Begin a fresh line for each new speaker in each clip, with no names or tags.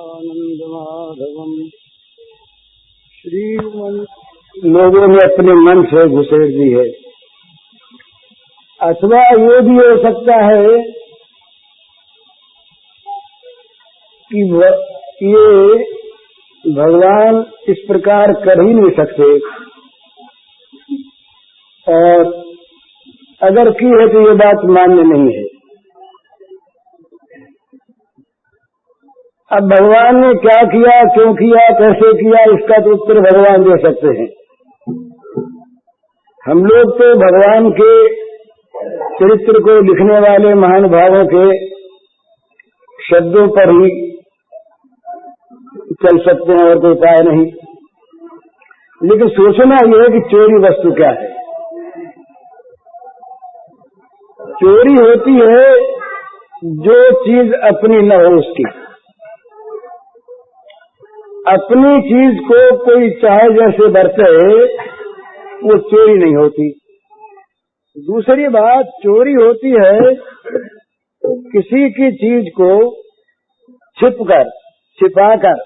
आनंद माधवम श्रीमन लोगों ने अपने मन से घुसेड़ दी है। अथवा ये भी हो सकता है कि ये भगवान इस प्रकार कर ही नहीं सकते, और अगर की है तो ये बात मान्य नहीं है। अब भगवान ने क्या किया, क्यों किया, कैसे किया, इसका तो उत्तर भगवान दे सकते हैं। हम लोग तो भगवान के चरित्र को लिखने वाले महानुभावों के शब्दों पर ही चल सकते हैं, और कोई उपाय नहीं। लेकिन सोचना यह है कि चोरी वस्तु क्या है। चोरी होती है जो चीज अपनी न हो उसकी। अपनी चीज को कोई चाहे जैसे बरते, वो चोरी नहीं होती। दूसरी बात, चोरी होती है किसी की चीज को छिपाकर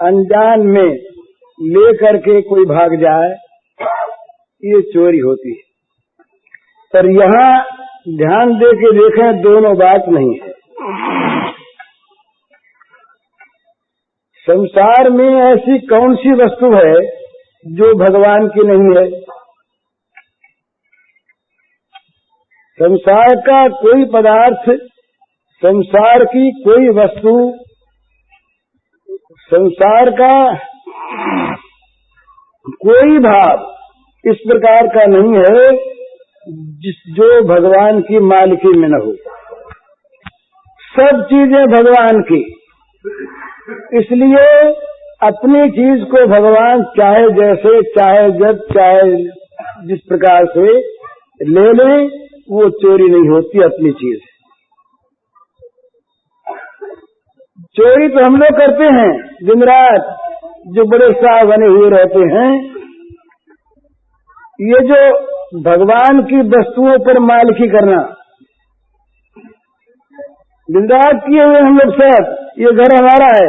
अनजान में ले करके कोई भाग जाए, ये चोरी होती है। पर यहाँ ध्यान दे के देखें, दोनों बात नहीं है। संसार में ऐसी कौन सी वस्तु है जो भगवान की नहीं है? संसार का कोई पदार्थ, संसार की कोई वस्तु, संसार का कोई भाव इस प्रकार का नहीं है जो भगवान की मालिकी में न हो। सब चीजें भगवान की। इसलिए अपनी चीज को भगवान चाहे जैसे, चाहे जब, चाहे जिस प्रकार से ले लें, वो चोरी नहीं होती अपनी चीज। चोरी तो हम लोग करते हैं दिन रात, जो बड़े साह बने हुए रहते हैं। ये जो भगवान की वस्तुओं पर मालिकी करना, दिन रात किए हुए हम लोग सब, ये घर हमारा है,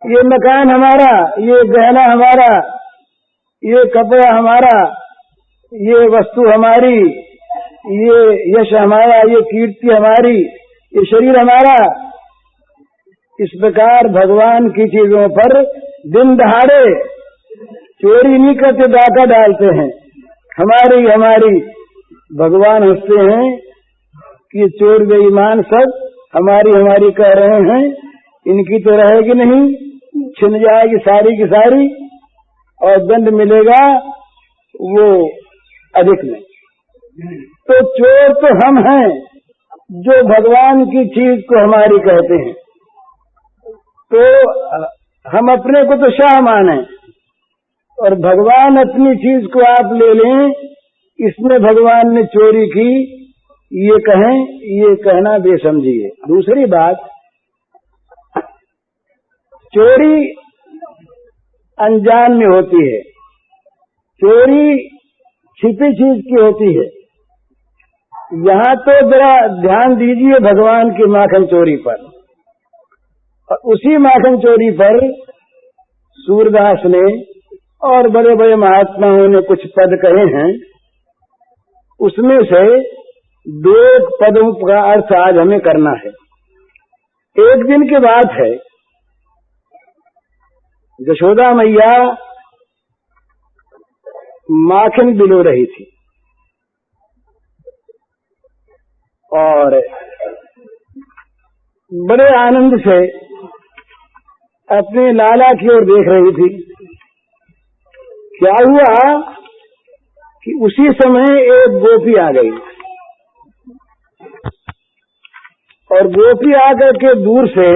ये मकान हमारा, ये गहना हमारा, ये कपड़ा हमारा, ये वस्तु हमारी, ये यश हमारा, ये कीर्ति हमारी, ये शरीर हमारा। इस प्रकार भगवान की चीजों पर दिन दहाड़े चोरी नहीं करते, डाका डालते हैं, हमारी हमारी। भगवान हंसते हैं कि चोर बेईमान सब हमारी हमारी कह रहे हैं, इनकी तो रहेगी नहीं, छिन जाएगी सारी की सारी, और दंड मिलेगा वो अधिक में। तो चोर तो हम हैं जो भगवान की चीज को हमारी कहते हैं। तो हम अपने को तो शाह माने, और भगवान अपनी चीज को आप ले लें, इसमें भगवान ने चोरी की, ये कहें, ये कहना बेसमझी है। दूसरी बात, चोरी अनजान में होती है, चोरी छिपी चीज की होती है। यहाँ तो जरा ध्यान दीजिए भगवान की माखन चोरी पर। और उसी माखन चोरी पर सूरदास ने और बड़े बड़े महात्माओं ने कुछ पद कहे हैं। उसमें से दो पदों का अर्थ आज हमें करना है। एक दिन की बात है, यशोदा मैया माखन बिलो रही थी, और बड़े आनंद से अपने लाला की ओर देख रही थी। क्या हुआ कि उसी समय एक गोपी आ गई, और गोपी आकर के दूर से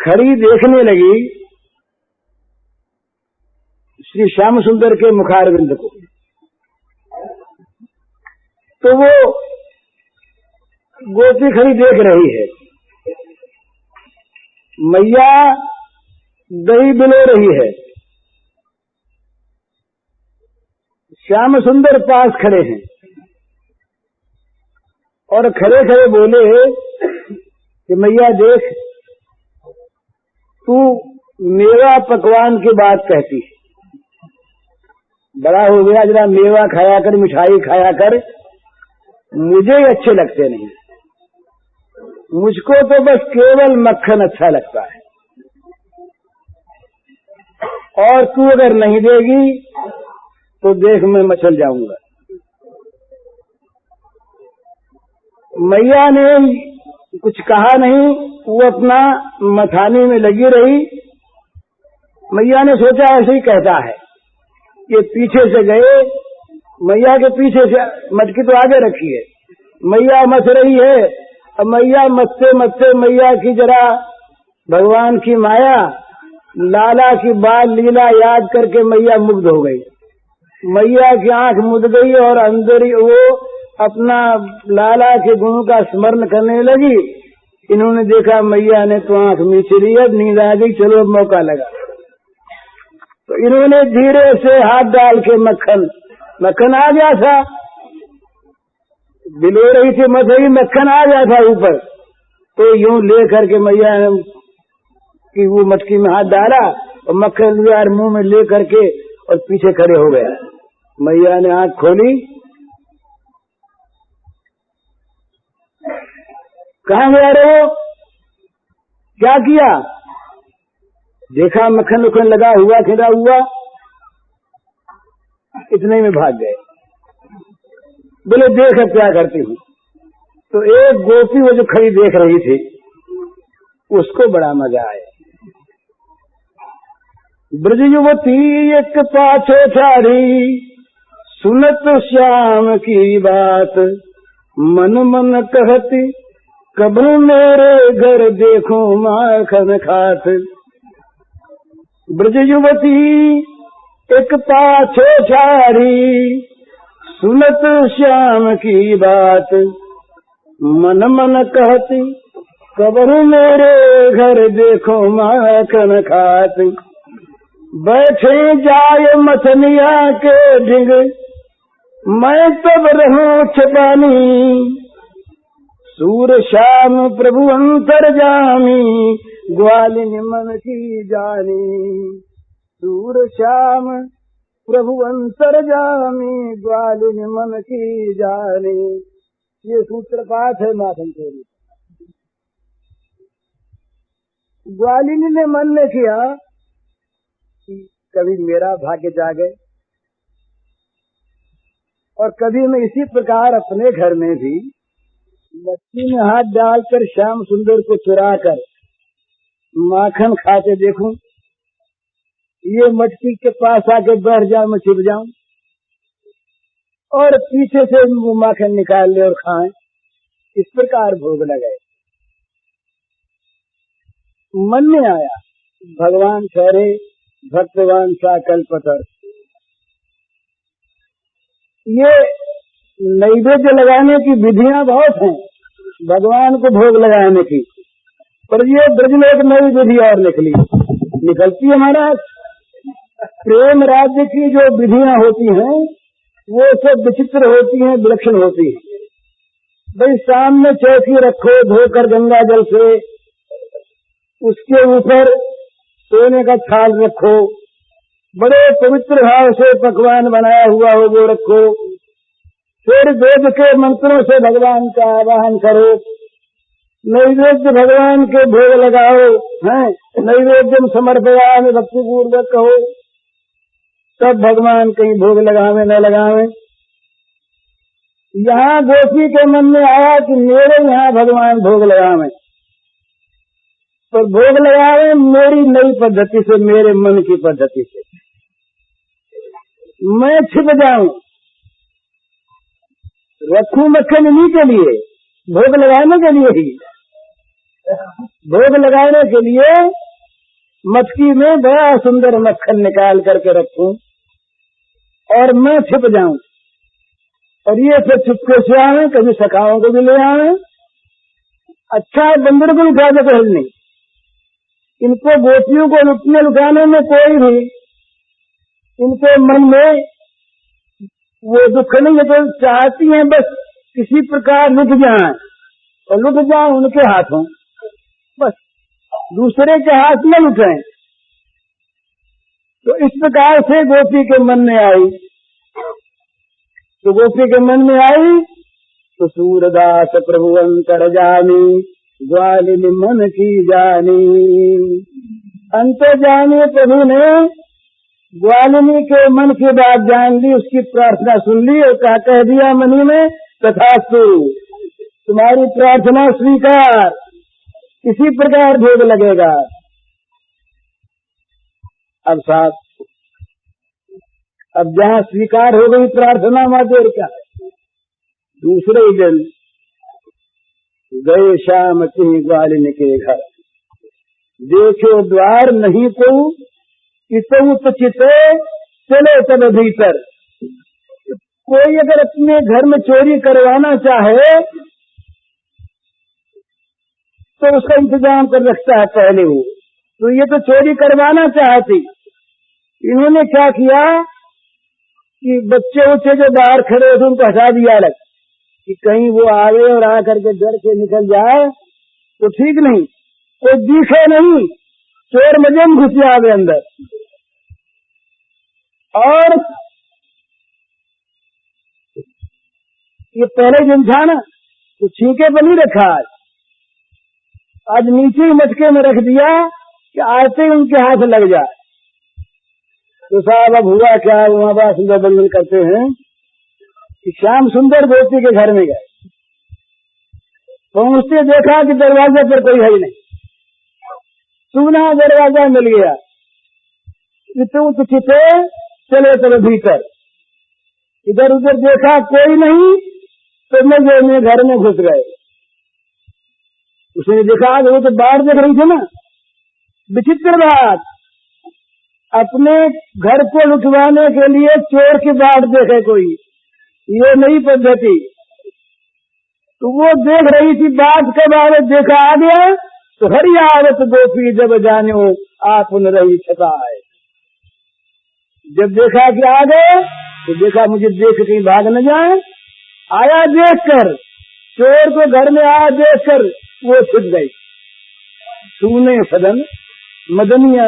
खड़ी देखने लगी श्री श्याम सुंदर के मुखारविंद को। तो वो गोपी खड़ी देख रही है, मैया दही बिलो रही है, श्याम सुंदर पास खड़े हैं, और खड़े खड़े बोले कि मैया देख, तू मेवा पकवान की बात कहती है, बड़ा हो गया, जरा मेवा खाया कर, मिठाई खाया कर, मुझे अच्छे लगते नहीं, मुझको तो बस केवल मक्खन अच्छा लगता है, और तू अगर नहीं देगी तो देख मैं मचल जाऊंगा। मैया ने कुछ कहा नहीं, वो अपना मथाने में लगी रही। मैया ने सोचा ऐसे ही कहता है, ये पीछे से गए, मैया के पीछे से मटकी तो आगे रखी है, मैया मच रही है, अब मैया मचते मचते मैया की जरा भगवान की माया, लाला की बाल लीला याद करके मैया मुग्ध हो गई। मैया की आंख मुद गई और अंदर ही वो अपना लाला के गुणों का स्मरण करने लगी। इन्होंने देखा मैया ने तो आंख मीच ली, अब नींद आ गई, चलो अब मौका लगा। तो इन्होंने धीरे से हाथ डाल के मक्खन आ गया था, बिलो रही थी मथई, मक्खन आ गया था ऊपर, तो यूं ले करके मैया ने कि वो मटकी में हाथ डाला और मक्खन यार मुंह में ले करके और पीछे खड़े हो गया। मैया ने आंख खोली, कहाँ गया रे वो, क्या किया? देखा मक्खन उखन लगा हुआ, खिला हुआ, इतने में भाग गए। बोले देख अब क्या करती हूँ। तो एक गोपी वो जो खड़ी देख रही थी, उसको बड़ा मजा आया। ब्रज युवती एक पाछे ठारी, सुनत श्याम की बात, मन मन कहती कब मेरे घर देखूं माखन खात। ब्रज युवती एक पाछे ठारी, सुनत श्याम की बात, मन मन कहती कब मेरे घर देखो माखन खात। बैठे जाए मथनिया के ढिंग, मैं तब रहूं छपानी, सूर श्याम प्रभु अंतर्जामी, ग्वालिनी मन की जानी। सूर श्याम प्रभु अंतर्जामी, ग्वालिनी मन की जानी। ये सूत्रपाठ है माखन चोरी। ग्वालिनी ने मन ने किया कि कभी मेरा भाग्य जागे, और कभी मैं इसी प्रकार अपने घर में भी मटकी में हाथ डालकर श्याम सुंदर को चुरा कर माखन खाते देखूं, ये मटकी के पास आके बैठ जाऊं, मैं छिप जाऊं और पीछे से वो माखन निकाल ले और खाएं। इस प्रकार भोग लगाए। मन में आया भगवान ठहरे भक्तवान सा कल्पतर। ये नैवेद्य लगाने की विधियां बहुत हैं भगवान को भोग लगाने की, पर ये ब्रजलोक नई विधि और निकलती है। हमारा प्रेम राज्य की जो विधियां होती हैं वो सब विचित्र होती हैं, विलक्षण होती हैं। भाई सामने चौकी रखो धोकर गंगा जल से, उसके ऊपर सोने का थाल रखो, बड़े पवित्र भाव से पकवान बनाया हुआ हो वो रखो, फिर वेद के मंत्रों से भगवान का आवाहन करो, नैवेद्य भगवान के भोग लगाओ, हैं नैवेद्यम समर्पयामि भक्ति पूर्वक कहो, तब भगवान कहीं भोग लगावे न लगावे। यहाँ गोपी के मन में आया कि मेरे यहाँ भगवान भोग लगावे, पर भोग लगावे मेरी नई पद्धति से, मेरे मन की पद्धति से। मैं छिप जाऊं, रखूं मक्खन इन्हीं के लिए, भोग लगाने के लिए ही, भोग लगाने के लिए मटकी में बड़ा सुंदर मक्खन निकाल करके रखूं और मैं छिप जाऊं, और ये फिर चुपके से आवे, कभी सखाओं को भी ले आवे। अच्छा है बंदर को उठा के पहल नहीं, इनको गोपियों को लुटने लुटाने में कोई भी इनके मन में वो दुख नहीं है, तो चाहती हैं बस किसी प्रकार लुट जाए और लुट जाए उनके हाथों। बस दूसरे के हाथ में उठे। तो इस प्रकार से गोपी के मन में आई। तो गोपी के मन में आई तो सूरदास प्रभु अंतर जानी, ग्वालिनी मन की जानी। अंतर जानी प्रभु ने ग्वालिनी के मन की बात जान ली, उसकी प्रार्थना सुन ली और कह दिया मनी में, तथास्तु, तुम्हारी प्रार्थना स्वीकार, इसी प्रकार भोग लगेगा। अब साथ अब जहाँ स्वीकार हो गई प्रार्थना, मां देर क्या है। दूसरे दिन गए श्याम की ग्वालिनी के घर, देखो द्वार नहीं को, इतउत चिते चले तब भीतर। कोई अगर अपने घर में चोरी करवाना चाहे तो उसका इंतजाम कर रखता है पहले वो। तो ये तो चोरी करवाना चाहती, इन्होंने क्या किया कि बच्चे उच्चे जो बाहर खड़े थे उनको हटा दिया अलग, कि कहीं वो आवे और आकर के डर के निकल जाए तो ठीक नहीं, कोई दिखे नहीं, चोर मजे में घुस जावे अंदर। और ये पहले दिन था ना, तो छींके पर नहीं रखा, आज नीचे ही मटके में रख दिया कि आते ही उनके हाथ लग जाए। तो साहब अब हुआ क्या, वहां बड़ा सुंदर बंधन करते हैं कि श्याम सुंदर गोपी के घर में गए, पहुंचते देखा कि दरवाजे पर कोई है ही नहीं, सूना दरवाजा मिल गया। इतने चिते चले चले भीतर, इधर उधर देखा कोई नहीं, तो मैं घर में घुस गए। उसने देखा वो तो बाहर देख रही थी ना। विचित्र बात, अपने घर को लुटवाने के लिए चोर की बाट देखे कोई, ये नई पद्धति। तो वो देख रही थी, बात के बाद देखा आ गया तो हरि आवत गोपी जब जानो आप उन रही छताए। जब देखा कि आ गए तो देखा मुझे देख कहीं भाग न जाए, आया देखकर, चोर को घर में आया देखकर वो छिप गई। सुने सदन मदनिया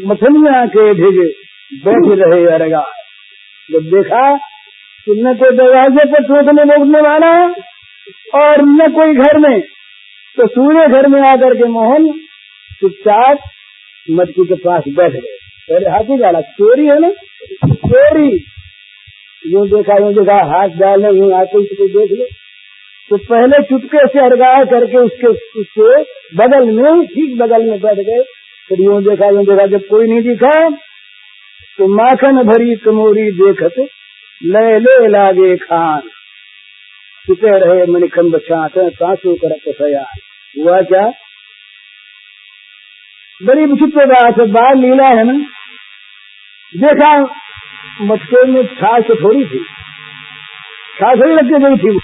मथनिया के ढिगे बैठे रहे अरगा। जब देखा कि न कोई दरवाजे पर ठोकने मोकने वाला और न कोई घर में, तो सूर्य घर में आकर के मोहन चुपचाप मटकी के पास बैठ गए। अरे हाथी डाला, चोरी है ना, चोरी। यूं देखा हाथ डालने यूं आते उसको देख ले, तो पहले चुपके से अरगा करके उसके बगल में, ठीक बगल में बैठ गए। फिर यूं देखा जब कोई नहीं दिखा तो माखन भरी कमोरी देखत ले ले लागे खान। चुके रहे मणिखंड छाते तांसू करत सया। हुआ क्या, बड़ी विचित्र बात है, बाल लीला है ना। देखा मटके में छाछ थोड़ी थी, छाछ थोड़ी रख गई थी,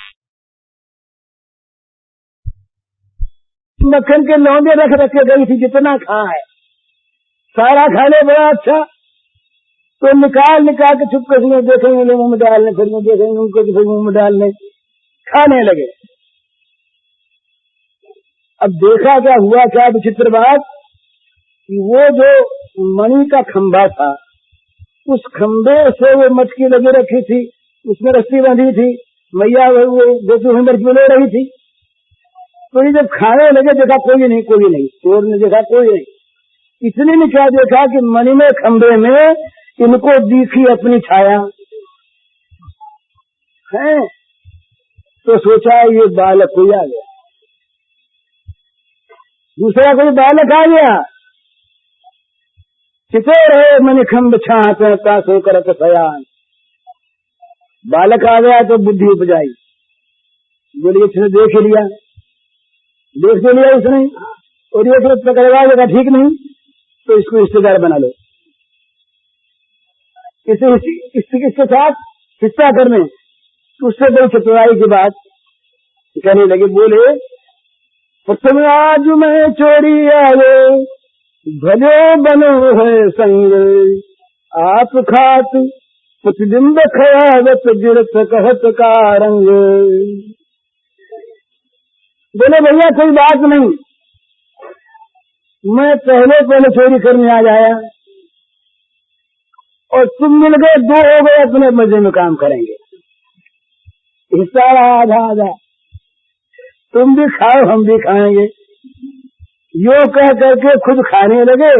मक्खन के लौंडे रख के गई थी। जितना खाए सारा खा ले, बड़ा अच्छा। तो निकाल के चुपके से देखेंगे मुंह में डालने, फिर में देखेंगे उनको, फिर मुंह में डालने, खाने लगे। अब देखा क्या हुआ, क्या विचित्र बात कि वो जो मणि का खंभा था, उस खंभे से वो मटकी लगी रखी थी, उसमें रस्सी बंधी थी, मैया वो गोपी भंडर ले रही थी। तो ये जब खाने लगे देखा कोई नहीं, चोर ने देखा कोई नहीं। इसलिए ने क्या देखा कि मणि में खंभे में इनको दिखी अपनी छाया है। तो सोचा ये बालक कोई आ गया, दूसरा कोई बालक आ गया। चिते रहे मणिखंड छाते तासो करत सयान। बालक आ गया तो बुद्धि उपजाई, बोलिए इसने देख लिया उसने, और ये फिर पकड़वा देगा ठीक नहीं, तो इसको रिश्तेदार बना लो, इसके साथ हिस्सा करने। उससे बड़ी चतुराई की बात कहने लगे, बोले तुम आज मैं चोरी आवे भले बनो है संग, आप खात प्रतिबिंब खयावत गिरत कहत का रंग। बोले भैया कोई बात नहीं, मैं पहले चोरी करने आ जाया और तुम मिल गए, दो हो गए, अपने मजे में काम करेंगे, हिस्सा आधा आधा, तुम भी खाओ हम भी खाएंगे। यो कह करके खुद खाने लगे,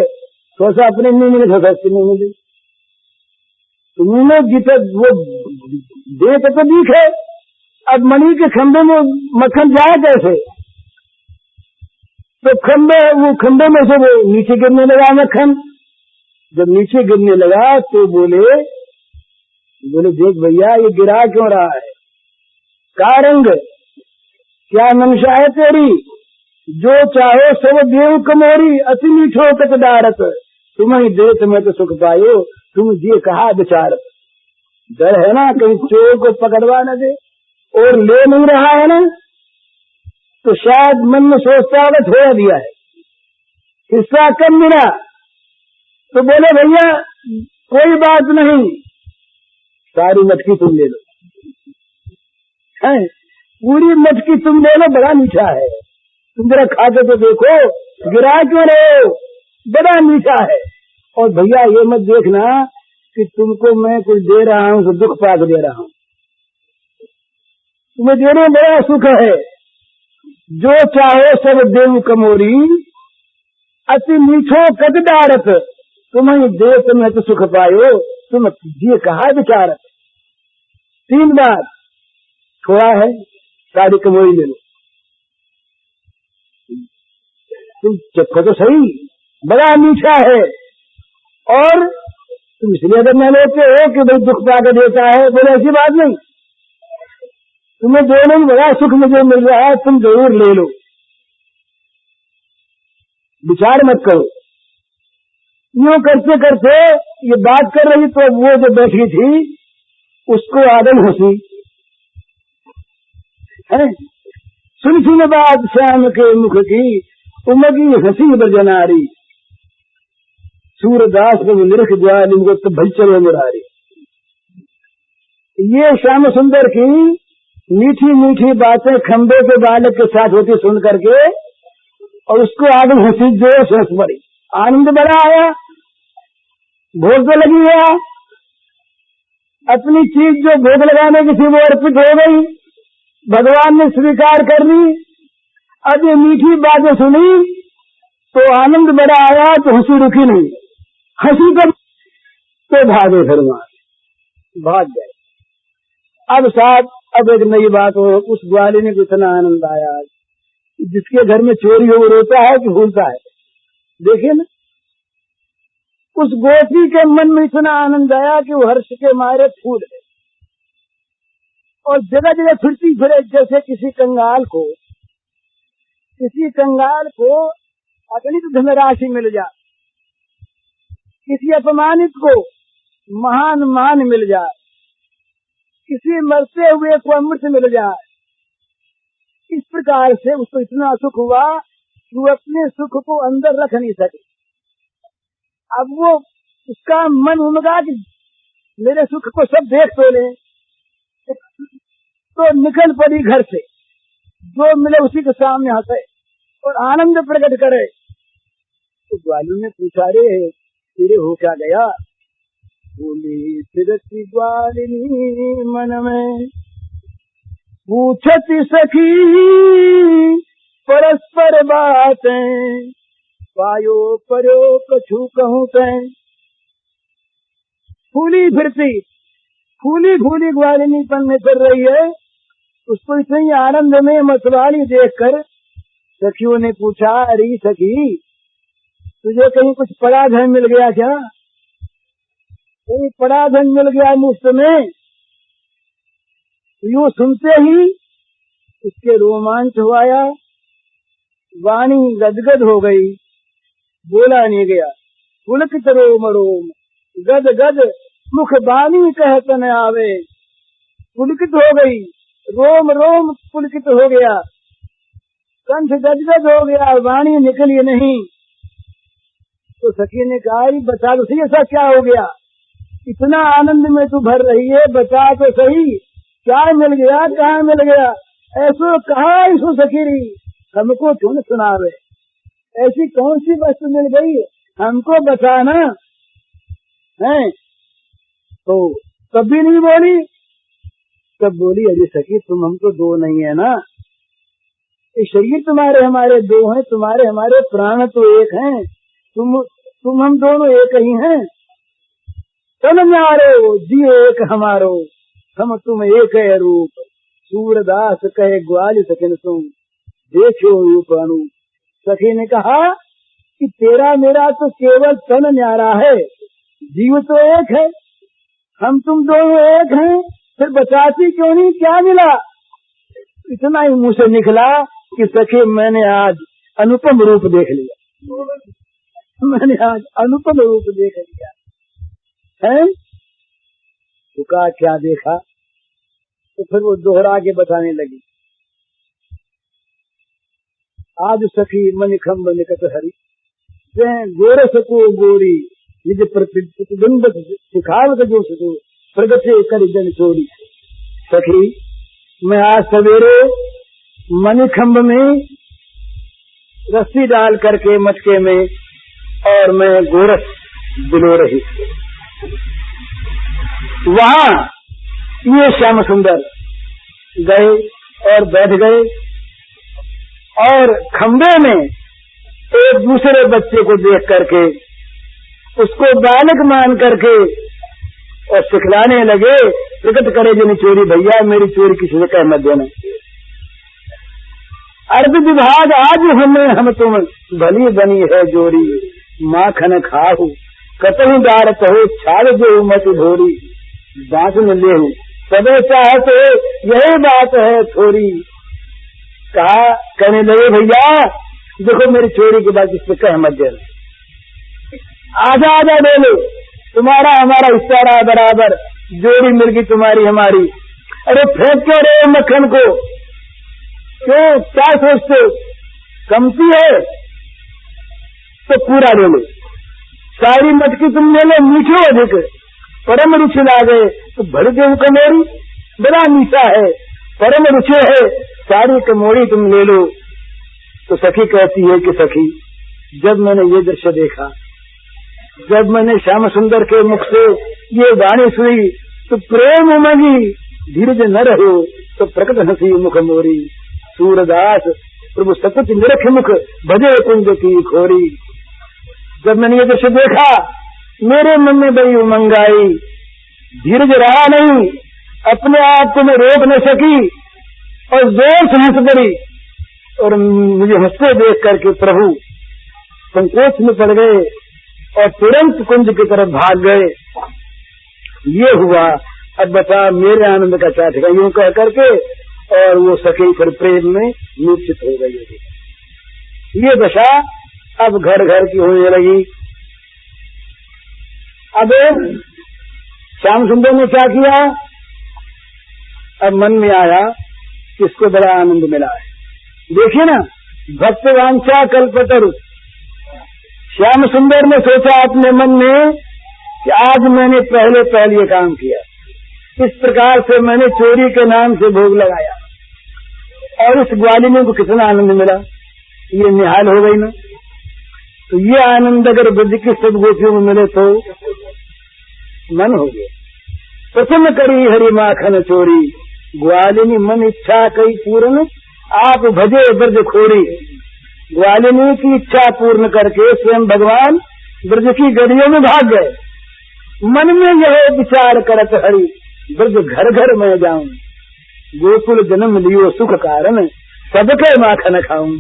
थोड़ा अपने मुंह में थोड़ा मुंह में तुमने जितना वो देख तो दिखे। अब मणि के खंभे में मक्खन जाए कैसे? तो वो खंभे में से वो नीचे गिरने लगा मक्खन। जब नीचे गिरने लगा तो बोले देख भैया ये गिरा क्यों रहा है? का रंग क्या मंशा है तेरी? जो चाहो सब देव कमोरी, अति मीठो कतदारत, तुम्हें देत में तो सुख पायो, तुम ये कहा विचारत। डर है ना कहीं चोर को पकड़वा न दे, और ले नहीं रहा है ना, तो शायद मन में सोचता होगा थोड़ा दिया है, हिस्सा कम मिला। तो बोले भैया कोई बात नहीं, सारी मटकी तुम ले लो, है पूरी मटकी तुम ले लो, बड़ा मीठा है, तुम जरा खा के तो देखो, गिरा क्यों रहे हो, बड़ा मीठा है। और भैया ये मत देखना कि तुमको मैं कुछ दे रहा हूँ तो दुख पाक दे रहा हूँ, तुम्हें देने बड़ा सुख है। जो चाहो सब देव कमोरी, अति मीठो कददारत, तुम्हें देश में तो सुख पायो, तुम ये कहा विचारत। 3 बार थोड़ा है, सारी कमोरी ले लो, तुम चखो तो सही, बड़ा मीठा है। और तुम इसलिए अगर न लेते हो कि भाई दुख पाकर देता है, बोले ऐसी बात नहीं, तुम्हें दोनों में बड़ा सुख मुझे मिल रहा है, तुम जरूर ले लो, विचार मत करो। यूं करते करते ये बात कर रही तो वो जो बैठी थी उसको आदम हंसी है। सुन बात श्याम के मुख की, उमगी हंसी बरजनारी, सूरदास को निरख ज्वाल तो भल चलो मुरारी। ये श्याम सुंदर की मीठी मीठी बातें खंबे के बालक के साथ होती सुन करके, और उसको आदम हंसी जोर से हंस पड़ी, आनंद बड़ा आया, भोग तो लगी गया, अपनी चीज जो भोग लगाने की थी वो अर्पित हो गई, भगवान ने स्वीकार कर ली। अब ये मीठी बातें सुनी तो आनंद बड़ा आया, तो हंसी रुकी नहीं, हंसी कर तो भागे फिर भाग गए। अब एक नई बात हो, उस ग्वाली ने कितना आनंद आया, जिसके घर में चोरी हो वो रोता है कि भूलता है, देखिए ना। उस गोपी के मन में इतना आनंद आया कि वो हर्ष के मारे फूल गए, और जगह जगह फिरती फिरे, जैसे किसी कंगाल को अगणित धनराशि मिल जाए, किसी अपमानित को महान मान मिल जाए, किसी मरते हुए को अमृत मिल जाए। इस प्रकार से उसको इतना सुख हुआ कि वो अपने सुख को अंदर रख नहीं सके। अब वो उसका मन उमगा कि मेरे सुख को सब देख तो ले, तो निकल पड़ी घर से, जो मिले उसी के सामने हंसे और आनंद प्रकट करे। तो ग्वाली ने पूछा, रे तेरे हो क्या गया? बोली फिरती ग्वालिनी मन में, पूछती सखी परस्पर बातें, पायो पर्यो कछु कहूँ तैं। फूली फूली ग्वालिनीपन में चल रही है, उसको इतनी आनंद में मतवाली देखकर सखियों ने पूछा, अरे सखी तुझे कहीं कुछ पड़ा धन मिल गया क्या? कहीं पड़ा धन मिल गया मुफ्त में? यूं सुनते ही उसके रोमांच हो आया, वाणी गदगद हो गई, बोला नहीं गया। पुलकित रोम रोम गद गद मुख बानी कहत न आवे, पुलकित हो गई, रोम रोम पुलकित हो गया, कंठ गदगद हो गया, वाणी निकली नहीं। तो सखी ने कहा, बता तो सही ऐसा क्या हो गया, इतना आनंद में तू भर रही है, बता तो सही क्या मिल गया, कहाँ मिल गया? ऐसो कहा इसो सखीरी, हमको क्यों न सुनावे, ऐसी कौन सी वस्तु मिल गई हमको बताना है। तो तब भी नहीं बोली। तब बोली, अरे सखी तुम हम तो दो नहीं है ना, ये शरीर तुम्हारे हमारे दो हैं, तुम्हारे हमारे प्राण तो एक हैं, तुम हम दोनों एक ही हैं। तन न्यारो जी एक हमारो, हम तुम एक है रूप। सूरदास कहे ग्वाल सखिन तुम देखो रूप अनु। सखी ने कहा कि तेरा मेरा तो केवल तन न्यारा है, जीव तो एक है, हम तुम दोनों एक हैं, फिर बचाती क्यों नहीं, क्या मिला। इतना ही मुंह से निकला कि सखी मैंने आज अनुपम रूप देख लिया, मैंने आज अनुपम रूप देख लिया है। तो कहा क्या देखा, तो फिर वो दोहरा के बताने लगी। आज सखी मन खम्ब निकट हरी, गोरस को गोरी निज प्रतिबिंब सिखावत जो सो प्रगटे कर जन चोरी। सखी मैं आज सवेरे मणिखंभ में रस्सी डाल करके मटके में, और मैं गोरस दिलो रही। वहाँ ये श्याम सुंदर गए और बैठ गए, और खंबे में एक दूसरे बच्चे को देख करके उसको बालक मान करके और सिखलाने लगे, प्रकट करे जिन चोरी, भैया मेरी चोरी किसी से कह मत देना। अर्ध विभाग आज हमें हम तुम भली बनी है जोरी, माखन खाहू कतहु डारत हो छाड़ जो मत धोरी। बात में ले सबे चाहते यही बात है थोड़ी। कहा कहने लगे भैया देखो मेरी चोरी की बात इससे कह मत देना, आधा आधा ले लो, तुम्हारा हमारा हिस्सा रहा बराबर, जोड़ी मिल गई तुम्हारी हमारी। अरे फेंक क्यों रहे मक्खन को, क्यों क्या सोचते, कमती है तो पूरा ले लो, सारी मटकी तुम ले लो, मीठो अधिक परम रुचि ला गए तो भर दे कमोरी, बड़ा मीठा है परम रुचि है, सारी कमोरी तुम ले लो। तो सखी कहती है कि सखी जब मैंने ये दृश्य देखा, जब मैंने श्याम सुंदर के मुख से ये वाणी सुनी, तो प्रेम उमगी धीरज न रहो तो प्रकट हंसी मुख मोरी। सूरदास प्रभु सकुच निरख मुख भजे कुंज की खोरी। जब मैंने ये दृश्य देखा मेरे मन में बड़ी उमंग आई, धीरज रहा नहीं, अपने आप को मैं रोक न सकी और जोर से हंस पड़ी, और मुझे हंसते देख करके प्रभु संकोच में पड़ गए और तुरंत कुंज की तरफ भाग गए। ये हुआ, अब बता मेरे आनंद का क्या ठिकाना, यूं कह करके और वो सखी फिर प्रेम में मूर्छित हो गई। ये दशा अब घर घर की होने लगी। अब श्याम सुंदर ने क्या किया, अब मन में आया कि इसको बड़ा आनंद मिला है। देखिए ना, भक्तवांछा कल्पतरु, श्याम सुंदर ने सोचा अपने मन में कि आज मैंने पहले ये काम किया, इस प्रकार से मैंने चोरी के नाम से भोग लगाया, और इस ग्वालिनी को कितना आनंद मिला, ये निहाल हो गई ना। तो ये आनंद अगर ब्रज की सब गोपियों में मिले तो मन हो गया। प्रसन्न करी हरि माखन चोरी, ग्वालिनी मन इच्छा कई पूर्ण, आप भजे ब्रज खोरी। ग्वालिनी की इच्छा पूर्ण करके स्वयं भगवान ब्रज की गलियों में भाग गए। मन में यह विचार करत हरि, ब्रज घर घर में जाऊं, गोकुल जन्म लियो सुख कारण, सबके माखन खाऊं।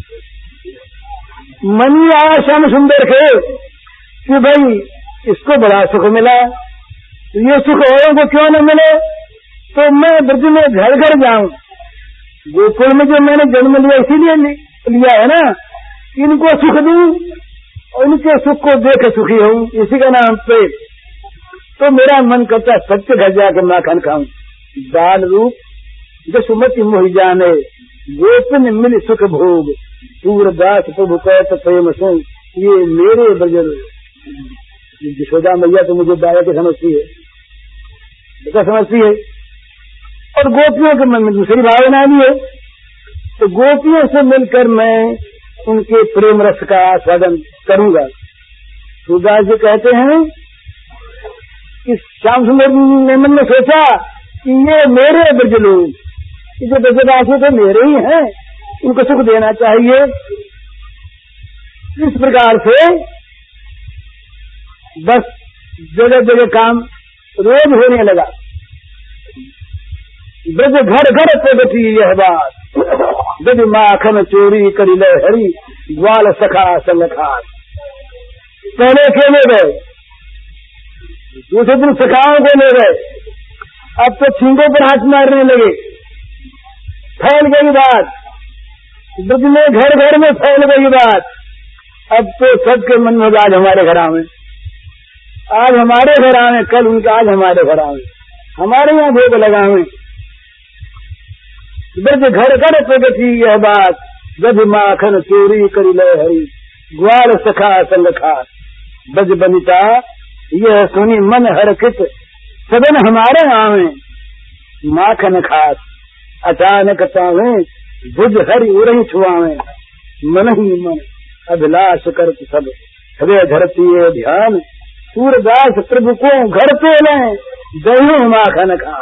मन में आया श्याम सुंदर के कि भाई इसको बड़ा सुख मिला, ये सुख औरों को क्यों न मिले, तो मैं ब्रज में घर घर जाऊं, गोकुल में जो मैंने जन्म लिया इसीलिए लिया है ना, इनको सुख दूं और इनके सुख को देख सुखी हूं, इसी का नाम पे। तो मेरा मन करता सत्य घर जाकर माखन खाऊं। बाल रूप जो सुमति मोहि जाने, गोपिन मिल सुख भोग, सूरदास प्रभु कहत प्रेम सो, ये मेरे ब्रज। यशोदा मैया तो मुझे दाया के समझती है, ऐसा समझती है, और गोपियों के मन में दूसरी भावना भी है। तो गोपियों से मिलकर मैं उनके प्रेम रस का आस्वादन करूंगा। सूरदास जी कहते हैं कि श्याम सुंदर ने मन में सोचा कि ये मेरे ब्रज लोग, जो ब्रजवासी तो मेरे ही हैं, उनको सुख देना चाहिए। इस प्रकार से बस जगह जगह काम रोज होने लगा। ब्रज घर घर प्रगति यह बात, ब्रज माखन चोरी करी ले हरी, ग्वाल सखा संगखार। पहले अकेले गए, दूसरे दिन सखाओं को ले गए, अब तो छींगों पर हाथ मारने लगे। फैल गई बात, ब्रज में घर घर में फैल गई बात। अब तो सबके मन में आज हमारे घर आवे, आज हमारे घर आवे, कल उनका आज हमारे घर आवे, हमारे यहाँ भोग लगावे। ब्रज घर घर प्रगति यह बात, ब्रज माखन चोरी करी ले हरी, ग्वाल सखा संग खार। ब्रज बनिता यह सुनी मन हरखित, सदन हमारे आवे, माखन खास अचानक पावे, भुज हरि उरही छुआवे। मन ही मन अभिलाष कर सब हृदय धरती ध्यान, सूरदास प्रभु को घर पे लें, दही माखन खा।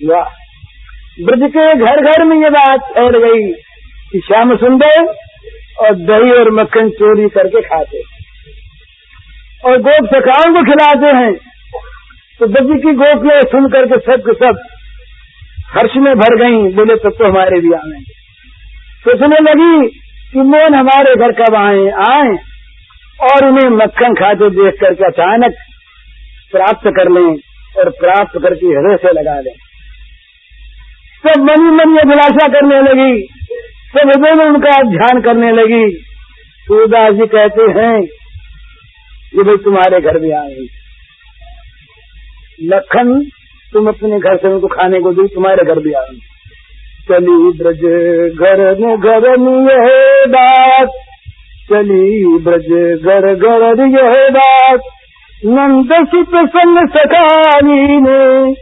वाह, ब्रज के घर घर में ये बात फैल गई कि श्याम सुंदर और दही और मक्खन चोरी करके खाते और गोप सखाओं को खिलाते हैं। तो ब्रज की गोपियां सुन करके सब के सब हर्ष में भर गई, बोले तब तो हमारे भी आए। सोचने लगी कि मोहन हमारे घर कब आए और उन्हें मक्खन खाते देख करके अचानक प्राप्त कर लें और प्राप्त करके हृदय से लगा लें। सब मन ही मन अभिलाषा करने लगी, सब हृदय में उनका ध्यान करने लगी। सूरदास जी कहते हैं ये भाई तुम्हारे घर भी आए, लखन तुम अपने घर से उनको खाने को दी, तुम्हारे घर भी आए। चली ब्रज घर में यह बात, चली ब्रज घर घर यह बात, नंद सुत संग सखानी ने,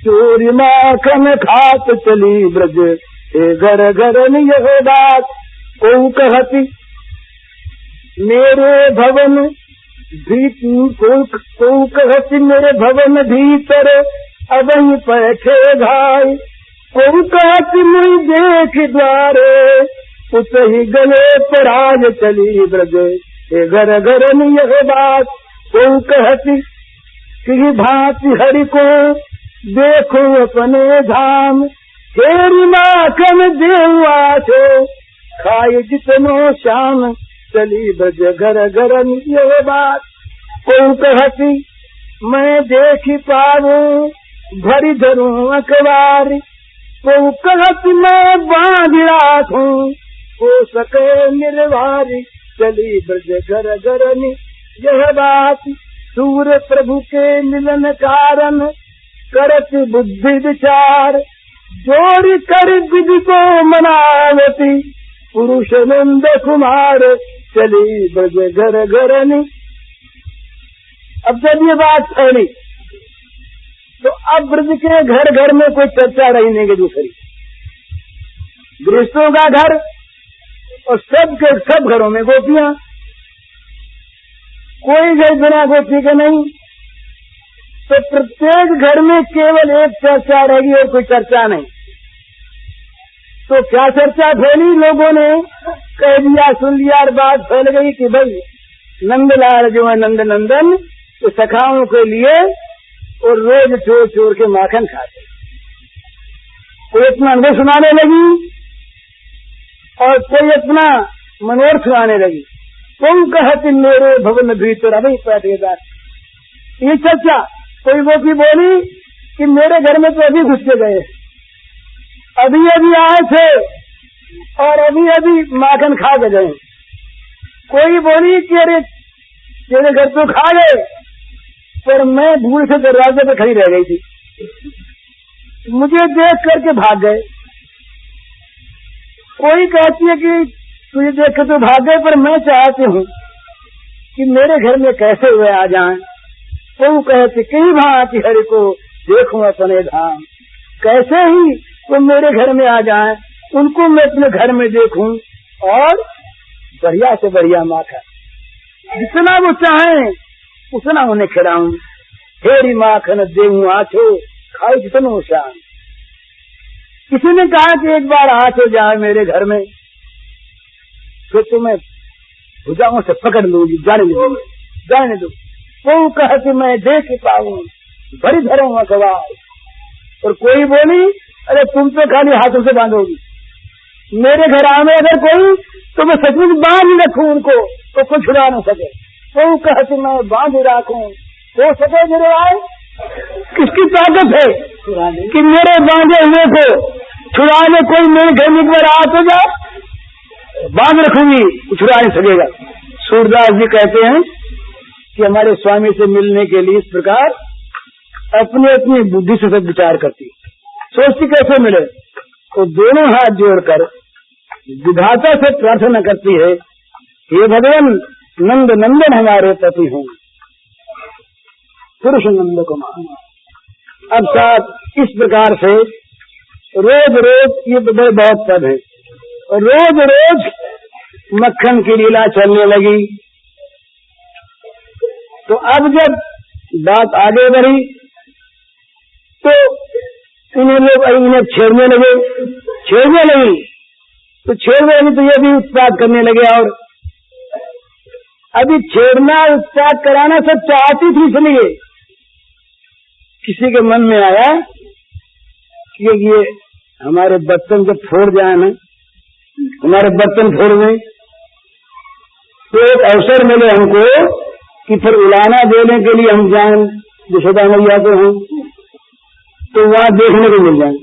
चोरी माखन खात चली ब्रज घर घर में यह बात। को कहती मेरे भवन को कहती मेरे भवन भीतर, अब ही बैठे भाई। को कहती मुझ देख द्वारे, उस ही गले पर आज चली ब्रज घर घर में यह बात। को कहती कि भांति हरि को देखो अपने धाम, तेरी माखन देवा छो खाए जितनो शाम, चली ब्रज घर घर में यह बात। को कहती मैं देखी पाऊं भरी धरूं अखबार, को कहती मैं बांध राखूं हो सके निर्वारी, चली ब्रज घर घर में यह बात। सूर्य प्रभु के मिलन कारण करत बुद्धि विचार, जोड़ी कर विधि को मनावती पुरुष नंद कुमार, चली ब्रज घर घर में। अब जब ये बात फैली तो अब ब्रज के घर घर में कोई चर्चा रही नहीं कि दूसरी। गृहस्थों का घर और सब के सब घरों में गोपियां, कोई घर बिना गोपी के नहीं। तो प्रत्येक घर में केवल एक चर्चा रहेगी और कोई चर्चा नहीं। तो क्या चर्चा फैली, लोगों ने कह दिया, सुन लिया और बात फैल गई कि भाई नंदलाल जो है नंद नंदन तो सखाओं के लिए और रोज चोर चोर के माखन खाते। कोई अपना अनुभव सुनाने लगी और कोई अपना मनोरथ सुनाने लगी। तुम कहती मेरे भवन भीतर अभी पैठेदार, ये चर्चा। कोई गोपी बोली कि मेरे घर में तो अभी घुस के गए, अभी अभी आए थे और अभी अभी माखन खा के गए। कोई बोली कि अरे तेरे घर तो खा गए पर मैं भूल से दरवाजे पे खड़ी रह गई थी, मुझे देख करके भाग गए। कोई कहती है कि तुझे देख कर तो भाग गए पर मैं चाहती हूँ कि मेरे घर में कैसे हुए आ जाएं। वो कहती कई भांति हरि को देखूं अपने धाम, कैसे ही वो मेरे घर में आ जाएं, उनको मैं अपने घर में देखूं और बढ़िया से बढ़िया माखन, जितना वो चाहे उतना उन्हें खिलाऊं। हेरी माखन देऊं आछो, खाओ जितनो शान। किसी ने कहा कि एक बार आछो जाए मेरे घर में, फिर तुम्हें भुजाओं से पकड़ लूंगी, जाने दो। वो कहती मैं देख पाऊं बड़ी धरो अखबार। और कोई बोली अरे तुम तो खाली हाथों से बांधोगी, मेरे घर आने अगर कोई तो मैं सचमुच बांध रखूं उनको, तो कुछ छुड़ा न सके। वो कहती मैं बांध रखूं, हो सके मेरे आए। किसकी ताकत है कि मेरे बांधे हुए को छुड़ाने कोई मेरे घर में एक बार आ तो जा, बांध रखूंगी, छुड़ा नहीं सकेगा। सूरदास जी कहते हैं कि हमारे स्वामी से मिलने के लिए इस प्रकार अपनी अपनी बुद्धि से सब विचार करती, सोचती कैसे मिले। तो दोनों हाथ जोड़कर विधाता से प्रार्थना करती है, हे भगवान नंद नंदन हमारे पति हों, पुरुष नंद कुमार। अब साथ इस प्रकार से रोज रोज ये बहुत पद है, और रोज रोज मक्खन की लीला चलने लगी। तो अब जब बात आगे बढ़ी तो इन्हें छेड़ने लगी, तो ये भी उत्पाद करने लगे। और अभी छेड़ना उत्पाद कराना सब चाहती थी, इसलिए किसी के मन में आया कि ये हमारे बर्तन जब फोड़ जाए ना, हमारे बर्तन फोड़ में, तो एक अवसर मिले हमको कि फिर उलाना देने के लिए हम जाएं यशोदा मैया को हैं, तो वहां देखने को मिल जाए,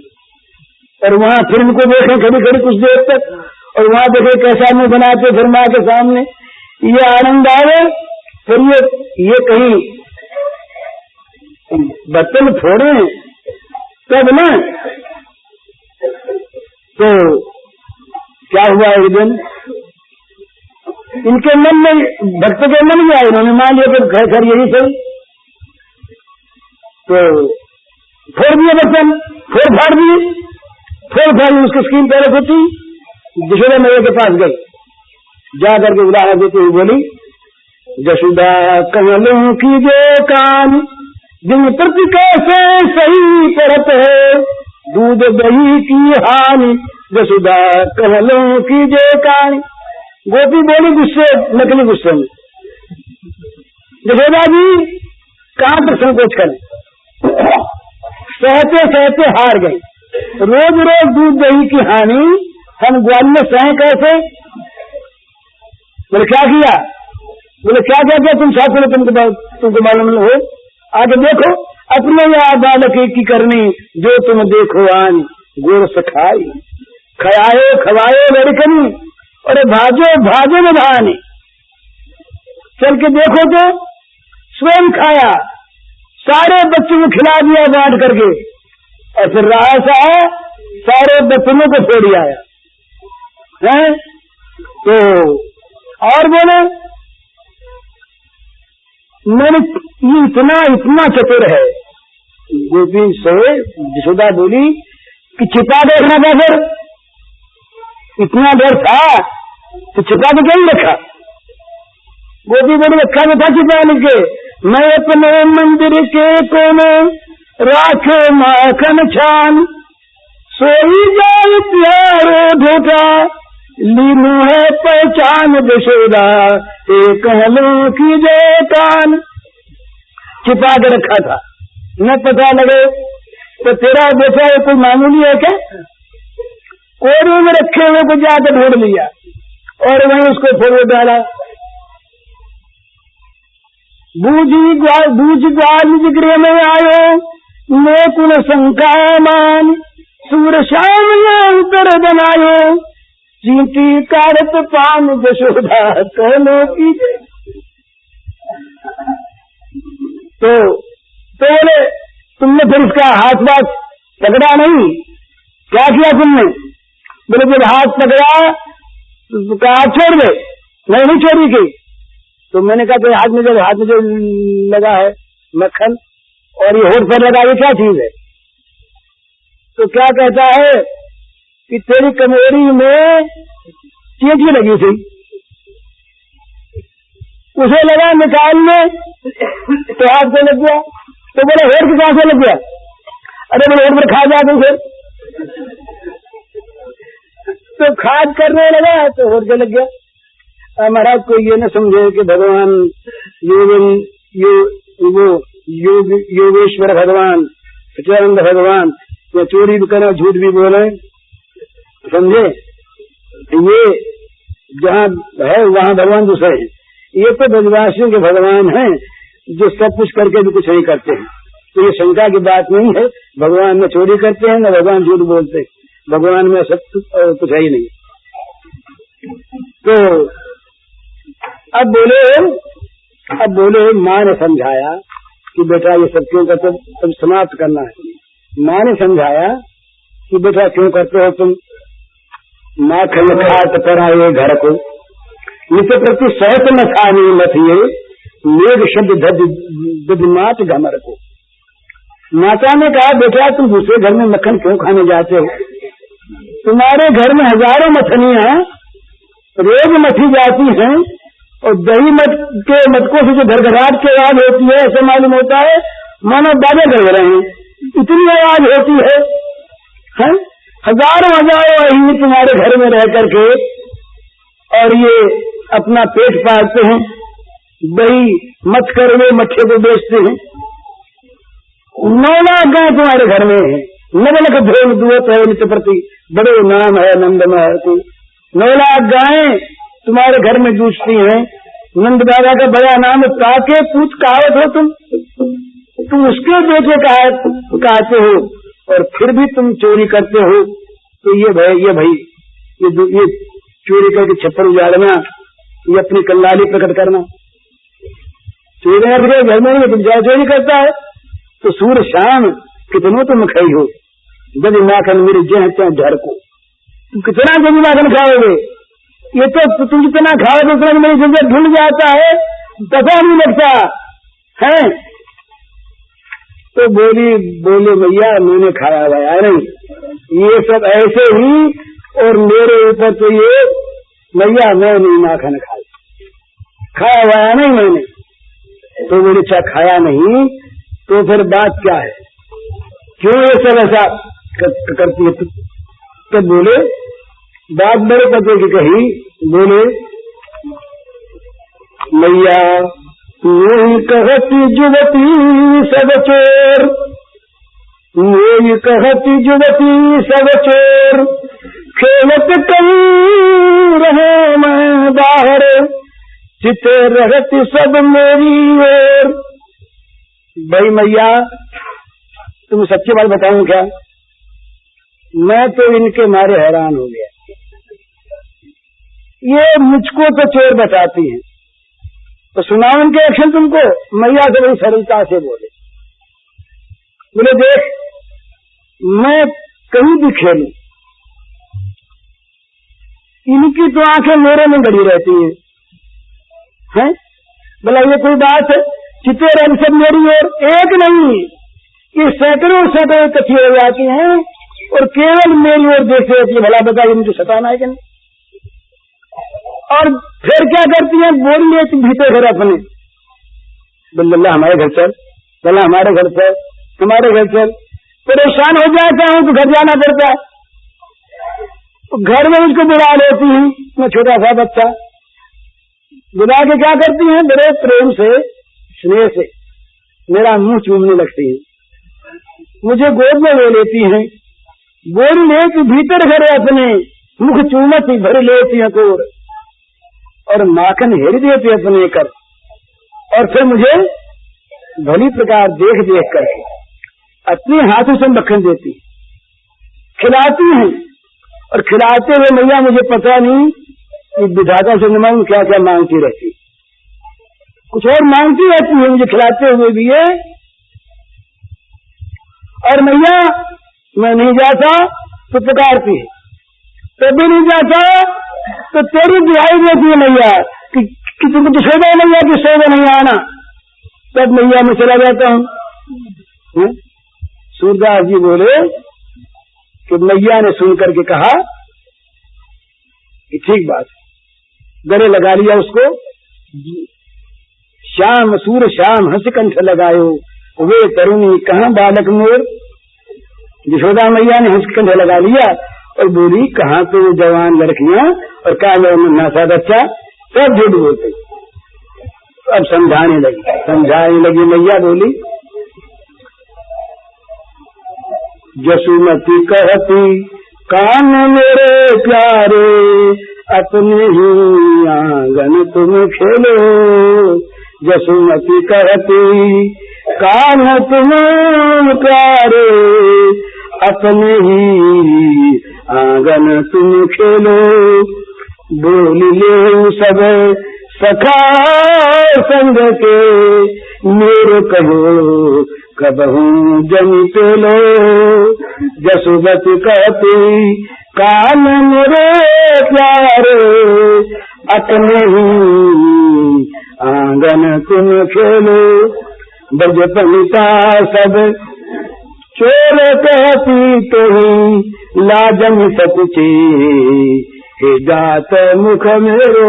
और वहां फिर इनको देखें खड़ी खड़ी कुछ देर तक, और वहां देखे कैसा मुंह बनाते फिर माँ के सामने, ये आनंद आवे। फिर ये कहीं बर्तन फोड़े तब ना। तो क्या हुआ, एक दिन इनके मन में, भक्त के मन में आए, इन्होंने मान लिया कि घर यही सही, तो फोड़ दिए बर्तन, फोड़ फाड़ दिए, उसकी स्कीम पहले सोची। यशोदा मैया के पास गई, जा करके उदाहरण देते हुए बोली, यशोदा कमलों की जो कान, जिन प्रति कैसे सही परत है, दूध दही की हानि, यशोदा कमलों की जो कान। गोपी बोली गुस्से, नकली गुस्से में, यशोदा जी कहां पर संकोच करें, सहते सहते हार गई। रोज रोज दूध दही की हानि हम ग्वाल में सहे कैसे। बोले क्या किया, बोले क्या तुम साथ में तुमको मालूम हो, आगे देखो अपने यहाँ बालक की करनी, जो तुम देखो आन गोर सखाई, खयाए खवाए लड़कनी, और भाजो में भानी। चल के देखो तो स्वयं खाया, सारे बच्चों को खिला दिया बांट करके, और फिर रहा सा सारे बच्चों को फोड़ आया है। तो और बोले मैंने ये इतना चतुर है। गोपी से यशोदा बोली कि छिपा देखना था, फिर इतना डर था तो छिपा के क्यों रखा। गोपी बोली रखा तो था छिपाने के, मैं अपने मंदिर के कोने राखे माखन छान, सोई जाए प्यारो ढोटा, लीनू है पहचान यशोदा, एक हलों की जय कान। छिपा के रखा था, न पता लगे तो तेरा बेटा कोई मामूली है क्या, कोरे में रखे हुए को जाकर ढूंढ लिया और वहीं उसको फोड़ डाला। बूझ ग्वाल जिगरे में आयो, मैं कुल शंका मान, सूर श्याम ने उतर बनायो, चींटी कारत पान यशोदा कहलो की। तो बोले तुमने फिर इसका हाथ बात पकड़ा नहीं, क्या किया तुमने। बोले जब हाथ पकड़ा तो कहा छोड़ दे, नहीं छोड़ी की। तो मैंने कहा तो हाथ में जो लगा है मक्खन और ये होठ पर लगा, ये क्या चीज है। तो क्या कहता है कि तेरी कमोरी में चींटी लगी थी, उसे लगा निकालने तो हाथ को लग गया, तो बोले होठ के कहां से लग गया? अरे बोले होठ पर खा जाते फिर, तो खाद करने लगा तो होठ के लग गया। महाराज को ये न समझे कि भगवान योगेश्वर भगवान, सच्चिदानंद भगवान या चोरी भी करे झूठ भी बोले, समझे? ये जहाँ है वहाँ भगवान दूसरे हैं। ये तो ब्रजवासियों के भगवान हैं जो सब कुछ करके भी कुछ नहीं करते हैं। तो ये शंका की बात नहीं है, भगवान में चोरी करते हैं न भगवान झूठ बोलते, भगवान में सब कुछ है ही नहीं। तो अब बोले माँ ने समझाया कि बेटा ये सब क्यों करते हो, तुम समाप्त करना है। माँ ने समझाया कि बेटा क्यों करते हो तुम, माखन खात पर आए घर को, इस प्रति सहत न खानी मत ये मेघ शब्द दधमात घमर को। माता ने कहा बेटा तुम दूसरे घर में मक्खन क्यों खाने जाते हो, तुम्हारे घर में हजारों मछलियां रोज मठी जाती हैं और दही के मटकों से जो घरघराट की आवाज होती है ऐसे मालूम होता है मानो बाजे कर रहे हैं, इतनी आवाज होती है। हजारों अहिनी तुम्हारे घर में रह करके और ये अपना पेट पालते हैं, दही मथ कर वे मट्ठे को बेचते हैं। 9 लाख गाय तुम्हारे घर में है, नवलक ध्रुव दुवत है नित्य प्रति बड़े नाम है नंदमय को। 9 लाख गायें तुम्हारे घर में जूझती हैं, नंद बाबा का बड़ा नाम काके पूछ कहावत हो तुम उसके बेटे कहते हो और फिर भी तुम चोरी करते हो। तो ये भाई ये चोरी करके छप्पर उजाड़ना, ये अपनी कल्लाली प्रकट करना, चोरी घर में तुम क्या चोरी करता है। तो सूर्य शाम कितनों तुम खाई हो, जब माखन मेरे जहते घर को, तुम कितना जब माखन खाओगे, ये तो तुम जितना खाओगे उतना मेरी जगह ढूंढ जाता है, पता नहीं लगता है। तो बोले भैया मैंने खाया हुआ नहीं, ये सब ऐसे ही, और मेरे ऊपर तो ये भैया मैं नहीं माखन खाया हुआ नहीं मैंने। तो बोले अच्छा खाया नहीं तो फिर बात क्या है, क्यों ये सब ऐसा करती है? तो बोले बात बड़े पते की कही, बोले मैया यही कहती जुवती सब चोर, यही कहती जुवती सब चोर, खेलत कहीं रहे मैं बाहर, चिते रहती सब मेरी ओर। भाई मैया तुम सच्ची बात बताऊं क्या, मैं तो इनके मारे हैरान हो गया, ये मुझको तो चोर बताती हैं। तो सुनाओ इनके एक्शन तुमको। मैया से बड़ी सरलता से बोले देख मैं कहीं भी खेलूं, इनकी तो आंखें मेरे में गड़ी रहती हैं। बोला ये कोई बात है, चिते रंग सब मेरी ओर, एक नहीं ये सैकड़ों इकट्ठी हो जाती हैं और केवल मेरी ओर देखते रहती है, भला बताइए मुझे सताना है कि नहीं। और फिर क्या करती है, बोल लेती भीतर घर अपने, बल्ला हमारे घर चल, बल्ला हमारे घर चल, हमारे घर चल। परेशान हो जाता हूं तो घर जाना पड़ता है, तो घर में उसको बुला लेती हूँ मैं, छोटा सा बच्चा बुला के क्या करती है, बड़े प्रेम से स्नेह से मेरा मुंह चूमने लगती है, मुझे गोद में ले लेती हैं, बोल लेती भीतर घर अपने, मुख चूमती भर लेती है कोर, और माखन हेर देती अपने कर, और फिर मुझे भली प्रकार देख देख कर अपने हाथों से मक्खन देती, खिलाती हैं। और खिलाते हुए मैया मुझे पता नहीं कि विधाता से न क्या क्या मांगती रहती, कुछ और मांगती रहती है मुझे खिलाते हुए भी है। और मैया मैं नहीं जाता तो पुकारती है, तभी नहीं जाता तो तेरी दुहाई देती है मैया कि तुम तो सोदा मैया कि सोदा नहीं आना, तब मैया मैं चला जाता हूँ। सूरदास जी बोले कि मैया ने सुन करके कहा कि ठीक बात, गले लगा लिया उसको, श्याम सूर श्याम हंस कंठ लगायो, वे तरुणी कहाँ बालक मोर। यशोदा मैया ने हंस कंठ लगा लिया और बोली कहाँ तो जवान लड़कियां और कहा नशा बच्चा, सब झूठ बोलते। अब समझाने लगी मैया बोली जसुमती कहती कान मेरे प्यारे, अपने ही आंगन तुम खेलो। जसुमती कहती कान तुम प्यारे, अपने ही आंगन तुम खेलो। बोल ले सब सखा संग के, मेरे कहो कबहू जमी पेलो। जसुमती कहती कान मेरे प्यारे, अपने ही आंगन तुम खेलो। ब्रज पनिता सब चोर कहती तुम, लाजम सकुचे हे जात मुख मेरो।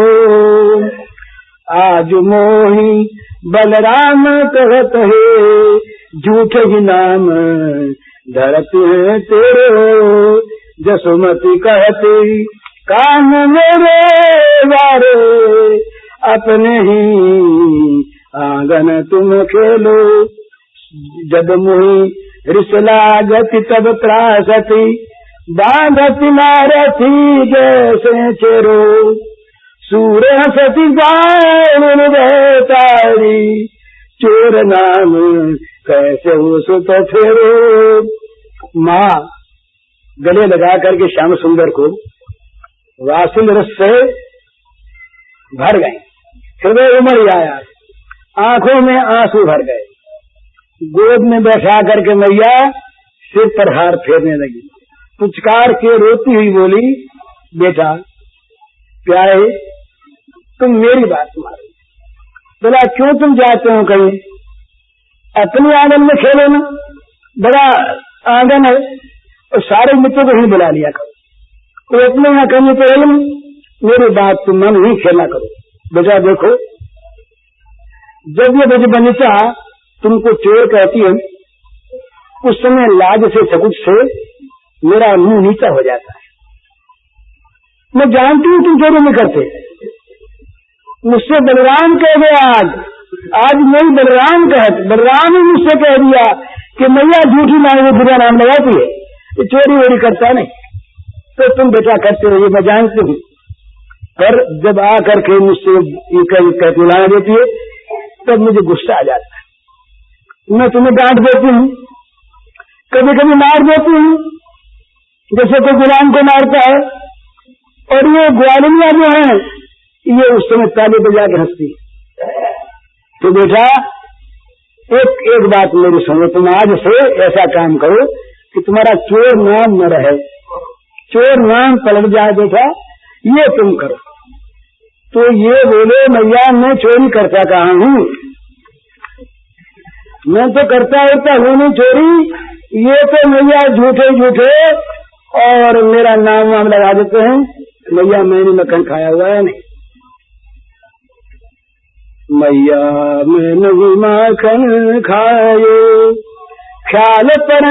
आज मोही बलराम कहत है, झूठ ही नाम धरते हैं तेरे। जसुमती कहती कान मेरे वारे, अपने ही आंगन तुम खेलो। जब मोही रिसला गति तब त्रासती, बांधती नारथी जैसे चेरो। सूर हंसती जान तारी, चोर नाम कैसे हो सुत फेरो। माँ गले लगा करके श्याम सुंदर को वात्सल्य रस से भर गए, हृदय उमड़ आया, आंखों में आंसू भर गए। गोद में बैठा करके मैया सिर पर हार फेरने लगी, पुचकार के रोती हुई बोली बेटा प्यारे तुम मेरी बात मारो। बोला क्यों तुम जाते हो कहीं, अपने आंगन में खेलो ना, बड़ा आंगन है और सारे मित्रों को ही बुला लिया करो, कोई अपने यहाँ कहीं तो है, मेरी बात तुम मन ही खेला करो। बेटा देखो जब ये बजबनिता तुमको चोर कहती है, उस समय लाज से सकुच से मेरा मुंह नीचा हो जाता है। मैं जानती हूँ तुम चोरी नहीं करते, मुझसे बलराम कह गया आज नहीं बलराम ने मुझसे कह दिया कि मैया झूठी मांग में बुरा नाम लगाती है, ये चोरी वोरी करता नहीं, तो तुम बेटा करते हो ये मैं जानती हूँ। पर जब आकर के मुझसे ये बुला देती है तब मुझे गुस्सा आ जाता है, मैं तुम्हें डांट देती हूँ, कभी कभी मार देती हूँ जैसे कोई गुलाम को मारता है। और ये ग्वालिनियां जो है ये उस समय ताली बजा के हंसती। तो बेटा एक बात मेरी सुनो, तुम आज से ऐसा काम करो कि तुम्हारा चोर नाम न रहे, चोर नाम पलट जाए बेटा, ये तुम करो। तो ये बोले मैया मैं चोरी करता कहाँ हूँ, मैं तो करता होता हूँ नहीं चोरी, ये तो मैया झूठे और मेरा नाम वाम लगा देते हैं। मैया मैंने मक्खन खाया हुआ है नहीं, मैया मैंने भी मक्खन खायो, ख्याल पर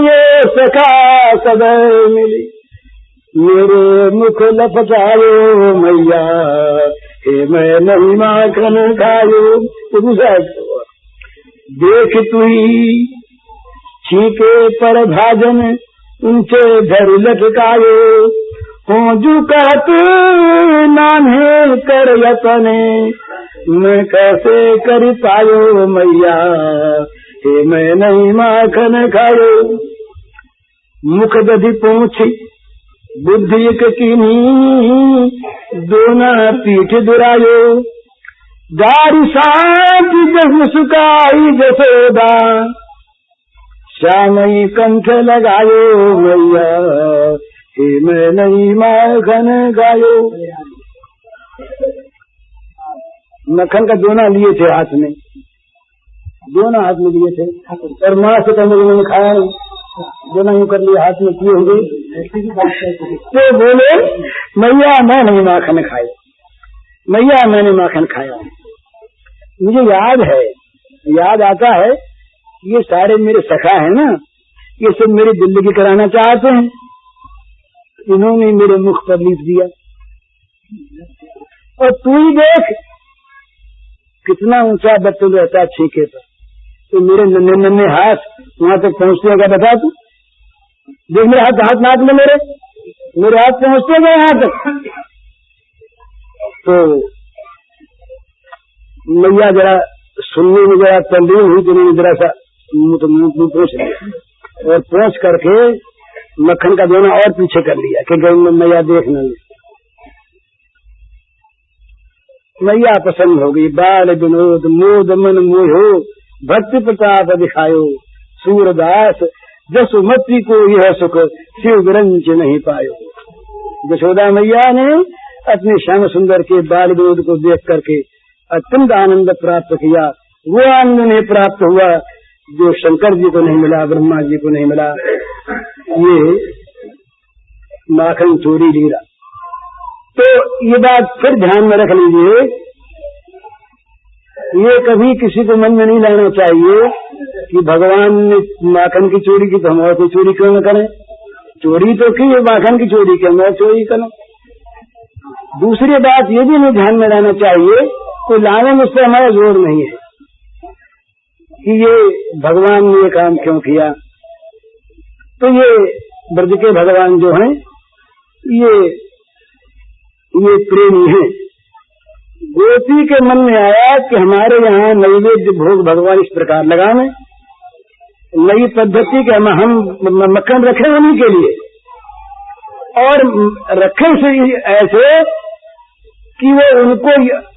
ये सखा सदैव मिली, मेरे मुख लपटायो मैया हे मैं नहीं मक्खन खायो। देख तुई छीके पर भाजन ऊंचे धर लटकायो, जो कहत नान्हे कर यतने, मैं कैसे कर पायो मैया हे मैं नहीं माखन खायो। मुख दधि पहुंची बुद्धि कीनी, दोना पीठ दुरायो, दारी साथ जस सुकाई जसोदा, श्यामई कंठ लगायो मैया हे मैं नहीं माखन खायो। मक्खन का दोना लिए थे हाथ में, दोनों हाथ में लिए थे, और माँ से कहने मैंने खाया नहीं, दोनों यूं कर लिए हाथ में किए होंगे। तो बोले मैया मैं नहीं माखन खाया, मैया मैंने माखन खाया। मुझे याद आता है, ये सारे मेरे सखा है ना, ये सब मेरी जिंदगी कराना चाहते हैं, इन्होंने मेरे मुख पर लीप दिया। और तू ही देख कितना ऊंचा बत्तल रहता है छीके पर, तो मेरे नन्हे नन्हे हाथ वहां तक पहुंचते हैं क्या बता तू? देख मेरे हाथ नाप ले, मेरे हाथ पहुंचते गए यहाँ तक। तो मैया जरा सुनने में जरा तल्लीन हुई, तो मैंने जरा सा मुंह पहुंच लिया और पहुंच करके मक्खन का दोना और पीछे कर लिया कि गई मैया देख न ले। मैया पसंद हो गई। बाल विनोद मोद मन मोहो भक्ति प्रताप दिखायो, सूरदास जसुमती को यह सुख शिव विरंच नहीं पायो। यशोदा मैया ने अपने श्याम सुंदर के बाल विनोद को देख करके अत्यंत आनंद प्राप्त किया। वो आनंद नहीं प्राप्त हुआ जो शंकर जी को नहीं मिला, ब्रह्मा जी को नहीं मिला। ये माखन चोरी लीला। तो ये बात फिर ध्यान में रख लीजिए, ये कभी किसी को मन में नहीं लाना चाहिए कि भगवान ने माखन की चोरी की तो हम और कोई चोरी क्यों न करें। चोरी तो की है माखन की चोरी की, हम और चोरी करें। दूसरी बात ये भी नहीं ध्यान में लाना चाहिए कि लाने में उससे हमारा जोर नहीं है कि ये भगवान ने ये काम क्यों किया। तो ये ब्रज के भगवान जो हैं ये प्रेमी हैं। गोपी के मन में आया कि हमारे यहाँ नैवेद्य भोग भगवान इस प्रकार लगाने, नई पद्धति के हम मक्खन रखे उन्हीं के लिए, और रखे से ऐसे कि वो उनको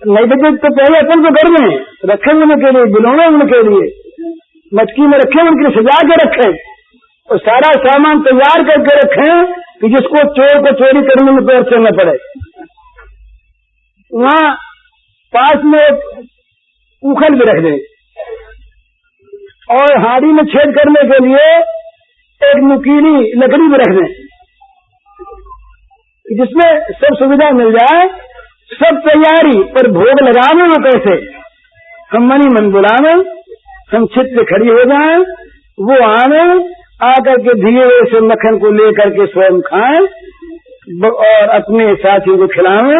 नैवेद्य तो पहले अपन को घर में रखे उनके लिए, बिलोने उनके लिए, मटकी में रखे उनके लिए, सजा के रखे और सारा सामान तैयार करके रखे कि जिसको चोर को चोरी करने में पैर चलना पड़े। वहाँ पास में एक उखल भी रख दें और हाड़ी में छेद करने के लिए एक नुकीली लकड़ी भी रख दें, जिसमें सब सुविधा मिल जाए, सब तैयारी। पर भोग लगावे वो कैसे? हम मनी मन बुलावे, हम छित पे खड़ी हो जाए, वो आवे, आकर के धीरे से मक्खन को लेकर के स्वयं खाएं और अपने साथियों को खिलावे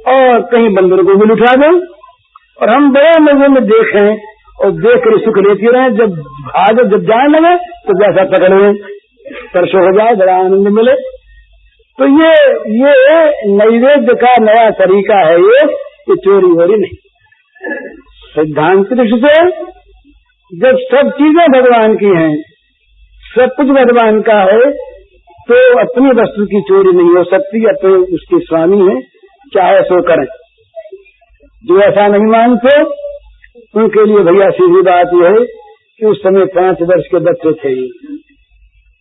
और कहीं बंदर को भी उठा दें, और हम बड़े मजे में देखें और देख कर सुख लेती रहे। जब भाग जब जाने लगे तो जैसा पकड़े परसों हो जाए, बड़ा आनंद मिले। तो ये नैवेद्य का नया तरीका है, ये चोरी वोरी नहीं। सिद्धांत दृष्टि से जब सब चीजें भगवान की हैं, सब कुछ भगवान का है, तो अपनी वस्तु की चोरी नहीं हो सकती। अब तो उसके स्वामी है, चाहे सो करें। जो ऐसा नहीं मानते उनके लिए भैया सीधी बात यह है कि उस समय 5 वर्ष के बच्चे थे,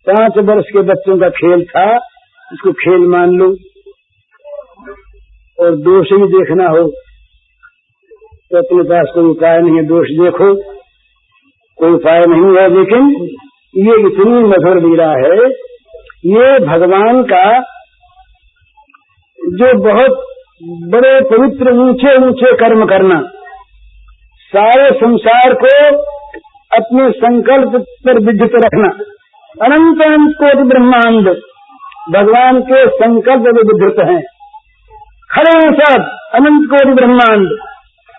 5 वर्ष के बच्चों का खेल था, इसको खेल मान लो। और दोष ही देखना हो तो अपने पास कोई उपाय नहीं है, दोष देखो कोई उपाय नहीं है। लेकिन ये इतनी मधुर लीला है, ये भगवान का जो बहुत बड़े पवित्र ऊंचे ऊंचे कर्म करना, सारे संसार को अपने संकल्प पर विद्युत रखना। अनंत अनंत कोटि ब्रह्मांड भगवान के संकल्प में विद्युत हैं, खड़े हैं सब अनंत कोटि ब्रह्मांड।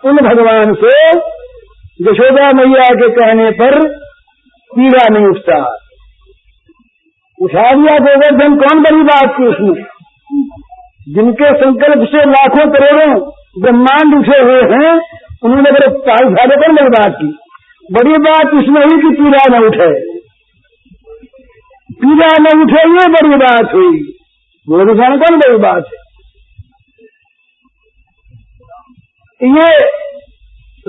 उन भगवान से यशोदा मैया के कहने पर पीड़ा नहीं उठता। उठा दिया गोवर्धन, कौन बड़ी बात थी उसमें? जिनके संकल्प से लाखों करोड़ों ब्रह्मांड उठे हुए हैं, उन्होंने अगर पाल झाड़े पर बड़ी बात की। बड़ी बात इसमें हुई कि पीड़ा न उठे, पीड़ा न उठे, ये बड़ी बात हुई। गोवर्धन कौन बड़ी बात है? ये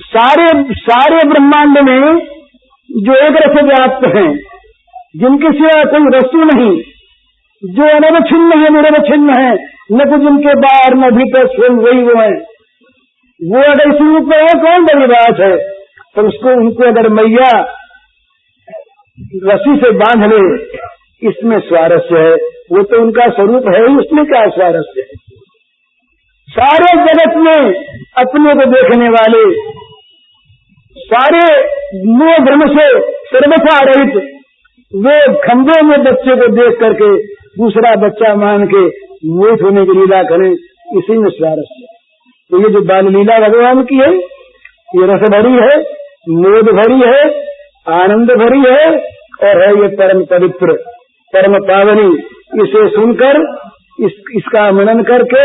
सारे ब्रह्मांड में जो एक रस व्याप्त हैं, जिनके सिवा कोई वस्तु नहीं, जो अनवच्छिन्न है, निरवच्छिन्न है, न कुछ जिनके बाहर न भीतर, स्वयं वही वो है। वो अगर इस रूप में है, कौन बड़ी बात है? तो उसको उनको अगर मैया रस्सी से बांध ले, इसमें स्वारस्य है। वो तो उनका स्वरूप है ही, उसमें क्या स्वारस्य है? सारे जगत में अपने को देखने वाले सारे मोह भ्रम से सर्वथा रहित वे खंभे में बच्चे को देख करके दूसरा बच्चा मान के मोहित होने की लीला करें, इसी में स्वारस्य है। तो ये जो बाल लीला भगवान की है, ये रस भरी है, मोद भरी है, आनंद भरी है, और है ये परम पवित्र परम पावनी। इसे सुनकर इसका मनन करके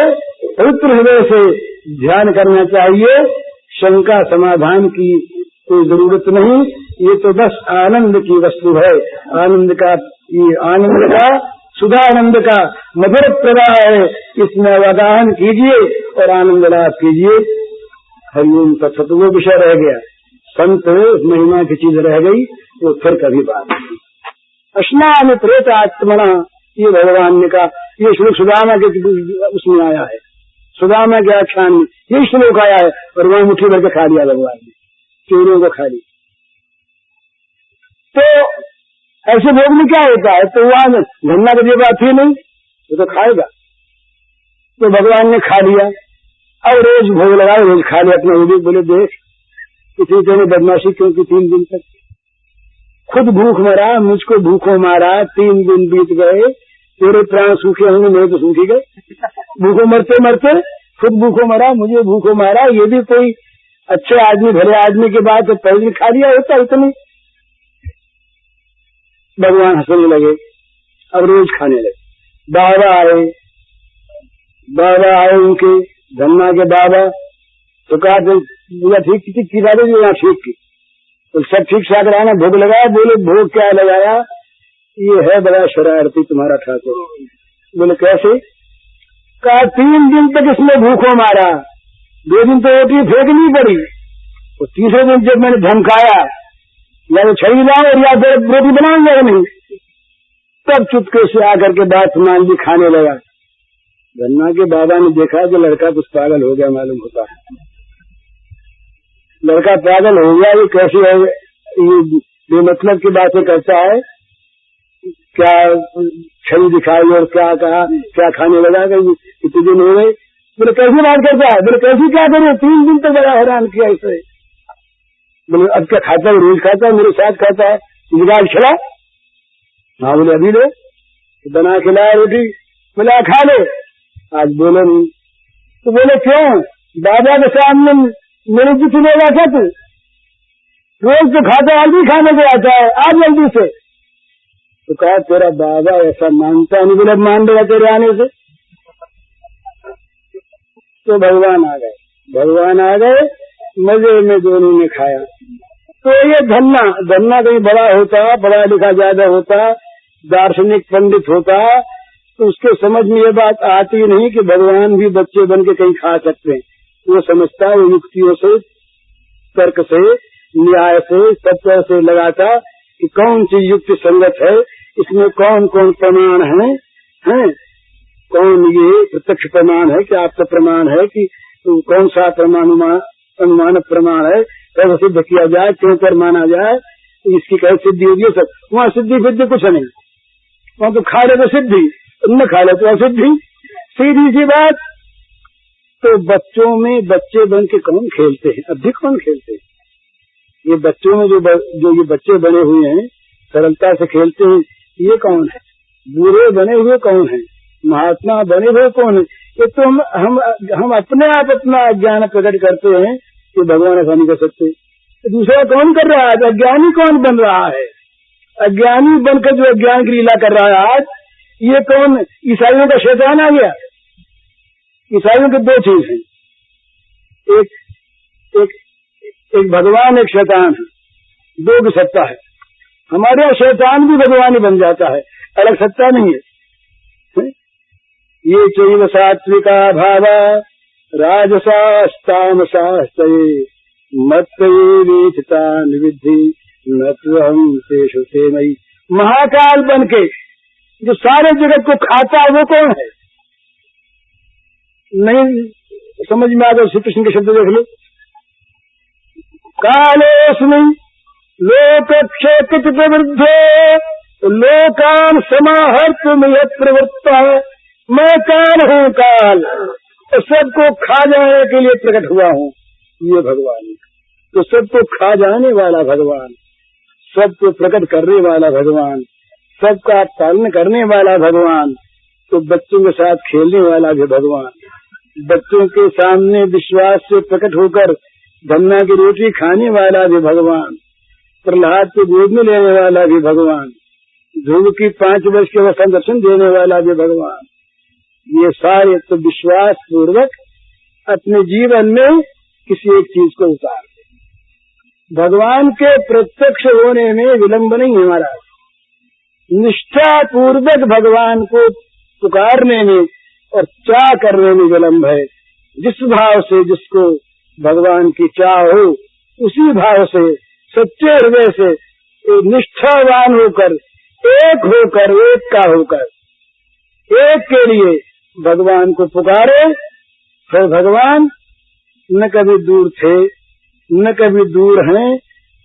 पवित्र हृदय से ध्यान करना चाहिए। शंका समाधान की कोई जरूरत नहीं, ये तो बस आनंद की वस्तु है। आनंद का, ये आनंद का, सुधानंद का मधुर प्रवाह है, इसमें अवगाहन कीजिए और आनंद लाभ कीजिए। हरिओम तत्सत। वो विषय रह गया, संत महिमा की चीज रह गई, वो फिर कभी बात। स्नान प्रेत आत्मना, ये भगवान ने कहा, ये श्लोक सुदामा के उसमें आया है, सुदामा के आख्यान में ये श्लोक आया है, और वहां मुट्ठी भर के खा लिया भगवान ने, चोरों को खा लिया। तो ऐसे भोग में क्या होता है, तो वहां धन्ना की बात ही नहीं, वो तो खाएगा। तो भगवान ने खा लिया, अब रोज भोग लगाए, रोज खा लिया अपना। वो बोले देख इतनी तेने बदमाशी क्यों की, 3 दिन तक खुद भूख मरा, मुझको भूखों मारा, 3 दिन बीत गए, तेरे प्राण सूखे होंगे, मेरे तो सूखी गए। भूखों मरते मरते खुद भूखों मरा, मुझे भूखों मारा, ये भी कोई अच्छे आदमी भले आदमी के बाद तो पहले खा लिया होता इतनी। भगवान हंसने लगे, अब रोज खाने लगे। बाबा आए उनके, धन्ना के बाबा, तो कहा ठीक ठीक की बात है, यहाँ ठीक की, तो सब ठीक ठाक रहा, भोग लगाया। बोले भोग क्या लगाया, ये है बड़ा शरारती तुम्हारा ठाकुर। बोले कैसे, कहा 3 दिन तक इसमें भूखों मारा, 2 दिन तो रोटी फेंकनी पड़ी, और तीसरे दिन जब मैंने धमकाया या तो छड़ी लाओ और या फिर रोटी बनाऊंगा नहीं, तब चुपके से आकर के बात मान ली, खाने लगा। धन्ना के बाबा ने देखा कि लड़का कुछ पागल हो गया मालूम होता है, लड़का पागल हो गया, ये कैसे है, ये बेमतलब की बातें करता है, क्या छड़ी दिखाई और क्या कहा, क्या खाने लगा, इतने दिन हो गए। बोले कैसी बात करता है, बोले कैसी क्या करूं, 3 दिन तक बड़ा हैरान किया इसे। बोले अब क्या खाता है, रोज खाता है, मेरे साथ खाता है, निकाल खिला। हाँ बोले अभी ले, बना खिलाया रोटी, बोला खा ले। आज बोले नहीं, तो बोले क्यों, बाबा के सामने मेरी जित लेगा क्या तू, रोज तो खाता है, आज भी खाने को आता है, आज जल्दी से। तो कहा तेरा बाबा ऐसा मानता नहीं। बोले मान देगा तेरे आने से। तो भगवान आ गए, मजे में दोनों ने खाया। तो ये धन्ना कहीं बड़ा होता, पढ़ा लिखा ज्यादा होता, दार्शनिक पंडित होता, तो उसके समझ में ये बात आती नहीं कि भगवान भी बच्चे बन के कहीं खा सकते हैं। वो समझता है, वो युक्तियों से, तर्क से, न्याय से, सत्य से लगाता कि कौन सी युक्ति संगत है, इसमें कौन कौन प्रमाण है, कौन ये प्रत्यक्ष प्रमाण है कि आपका प्रमाण है कि कौन सा अनुमान प्रमाण है, कैसे सिद्ध किया जाए, क्यों कर माना जाए, इसकी कैसे सिद्धि होगी। सब वहाँ सिद्धि कुछ नहीं, वहाँ तो खा ले तो सिद्धि, न खा ले तो असिद्धि, सीधी सी बात। तो बच्चों में बच्चे बन के कौन खेलते हैं, अधिक कौन खेलते हैं, ये बच्चों में जो ये बच्चे बने हुए हैं, सरलता से खेलते हैं, ये कौन है, बुरे बने हुए कौन है, महात्मा बने हुए कौन है। ये तो हम अपने आप अपना ज्ञान प्रकट करते हैं कि भगवान ऐसा नहीं कर सकते। तो दूसरा कौन कर रहा है, अज्ञानी कौन बन रहा है, अज्ञानी बनकर जो अज्ञान की लीला कर रहा है आज, ये कौन, ईसाइयों का शैतान आ गया। ईसाइयों के 2 चीज हैं, एक भगवान, एक शैतान है, 2 की सत्ता है। हमारे यहाँ शैतान भी भगवान ही बन जाता है, अलग सत्ता नहीं है। ये चैव सात्विका भावा राजसास्तामसास्तये मत्तयेवेतान् विद्धि न त्वहं तेषु ते मयि। महाकाल बन के जो सारे जगत को खाता है वो कौन है, नहीं समझ में आ गया। श्री कृष्ण के शब्द देख लो, कालोऽस्मि लोकक्षेपित प्रवृद्धो लोकान समाहर्तुम यत् प्रवृत्तः। मैं काल हूँ, काल, तो सबको खा जाने के लिए प्रकट हुआ हूँ। ये भगवान तो सबको खा जाने वाला भगवान, सबको प्रकट करने वाला भगवान, सबका पालन करने वाला भगवान, तो बच्चों के साथ खेलने वाला भी भगवान, बच्चों के सामने विश्वास से प्रकट होकर धन्ना की रोटी खाने वाला भी भगवान, प्रहलाद को गोद में लेने वाला भी भगवान, ध्रुव की 5 वर्ष के अवस्था दर्शन देने वाला भी भगवान। ये सारे तो विश्वास पूर्वक अपने जीवन में किसी एक चीज को उतार दे। भगवान के प्रत्यक्ष होने में विलंब नहीं है हमारा, निष्ठा पूर्वक भगवान को पुकारने में और चाह करने में विलंब है। जिस भाव से जिसको भगवान की चाह हो, उसी भाव से सच्चे हृदय से निष्ठावान होकर, एक का होकर एक के लिए भगवान को पुकारे, फिर भगवान न कभी दूर थे, न कभी दूर हैं,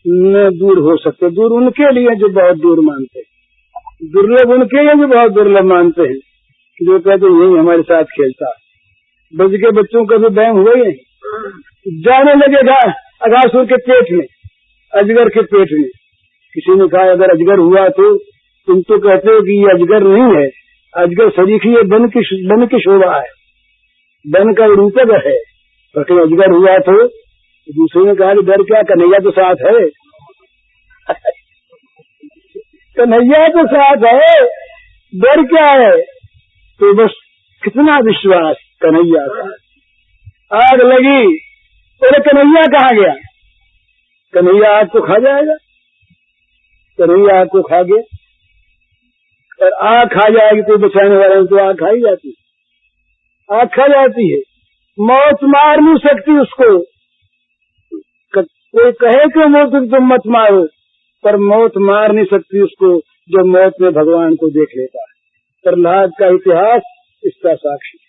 न दूर हो सकते। दूर उनके लिए जो बहुत दूर मानते हैं, दुर्लभ उनके लिए जो बहुत दुर्लभ मानते हैं, जो कहते यही हमारे साथ खेलता। ब्रज के बच्चों का भी वहम हुआ ही नहीं, जाने लगेगा अघासुर के पेट में, अजगर के पेट में। किसी ने कहा अगर अजगर हुआ तो तुम तो कहते हो कि ये अजगर नहीं है, अजगर सरीखी है, वन की शोभा है, वन का रूपक है, लेकिन अजगर हुआ तो दूसरे ने कहा डर क्या, कन्हैया तो साथ है कन्हैया तो साथ है, डर क्या है। तो बस कितना विश्वास कन्हैया का। आग लगी, अरे कन्हैया कहाँ गया, कन्हैया आग को खा जाएगा, कन्हैया आग को खा गया, और आग खा जाएगी तो बचाने वाले तो आग खाई जाती है, आग खा जाती है, मौत मार नहीं सकती उसको। कोई कहे कि मौत तुम मत मारो, पर मौत मार नहीं सकती उसको जो मौत में भगवान को देख लेता है। प्रहलाद का इतिहास इसका साक्षी है,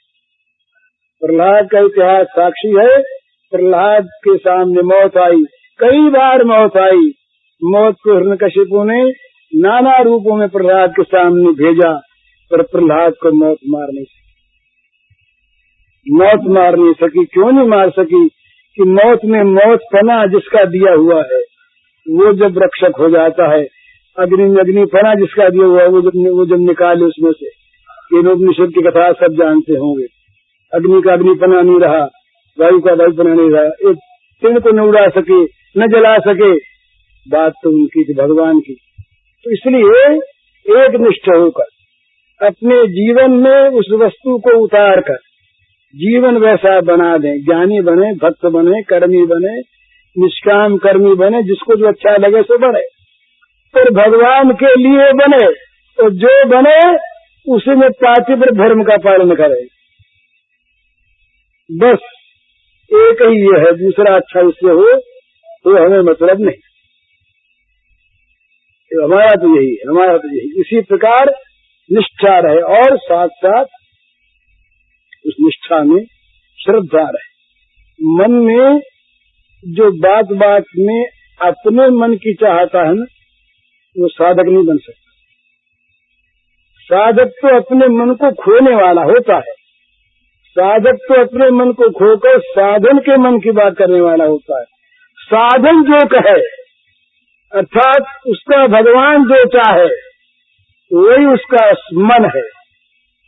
प्रहलाद का इतिहास साक्षी है। प्रहलाद के सामने मौत आई, कई बार मौत आई, मौत को हिरण्यकशिपु ने नाना रूपों में प्रहलाद के सामने भेजा, पर प्रहलाद को मौत मार नहीं सकी, मौत मार नहीं सकी। क्यों नहीं मार सकी? कि मौत में मौत पना जिसका दिया हुआ है वो जब रक्षक हो जाता है, अग्नि में अग्नि पना जिसका दिया हुआ है वो जब निकाले उसमें से, केनोपनिषद की कथा सब जानते होंगे, अग्नि का अग्नि पना नहीं रहा, वायु का वायु पना नहीं रहा, एक तीन को न उड़ा सके न जला सके, बात तो उनकी थी भगवान की। तो इसलिए एक निष्ठ होकर अपने जीवन में उस वस्तु को उतार कर जीवन वैसा बना दें, ज्ञानी बने, भक्त बने, कर्मी बने, निष्काम कर्मी बने, जिसको जो अच्छा लगे सो बने, पर भगवान के लिए बने, और जो बने उसी में पातिव्रत धर्म का पालन करे। बस एक ही ये है, दूसरा अच्छा इससे हो तो हमें मतलब नहीं। तो हमारा तो यही है, हमारा तो यही। इसी प्रकार निष्ठा रहे और साथ साथ उस निष्ठा में श्रद्धा रहे। मन में जो बात बात में अपने मन की चाहता है ना, वो साधक नहीं बन सकता। साधक तो अपने मन को खोने वाला होता है, साधक तो अपने मन को खोकर साधन के मन की बात करने वाला होता है। साधन जो कहे अर्थात उसका भगवान जो चाहे वही उसका मन है।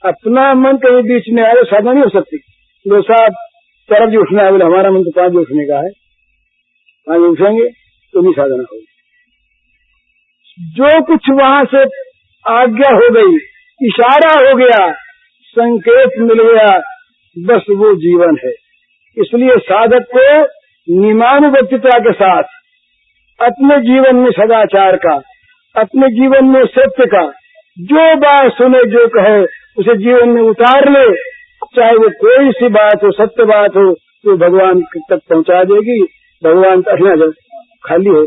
अपना मन कहीं बीच में आए साधन नहीं हो सकती। लो साहब तरफ जो उठना है, बोले हमारा मन तो 5 बजे उठने का है, 5 बजे उठेंगे तो नहीं साधना होगी। जो कुछ वहां से आज्ञा हो गई, इशारा हो गया, संकेत मिल गया, बस वो जीवन है। इसलिए साधक को नियमानुवर्तिता के साथ अपने जीवन में सदाचार का, अपने जीवन में सत्य का, जो बात सुने जो कहे उसे जीवन में उतार ले, चाहे वो कोई सी बात हो, सत्य बात हो, तो भगवान तक पहुंचा देगी। भगवान तक खाली हो।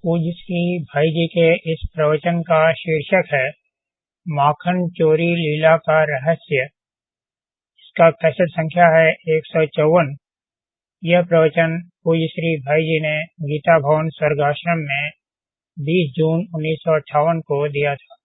पूज्य श्री भाई जी के इस प्रवचन का शीर्षक है माखन चोरी लीला का रहस्य। इसका कैसेट संख्या है 154। यह प्रवचन पूज्य श्री भाई जी ने गीता भवन स्वर्गाश्रम में 20 जून 1958 को दिया था।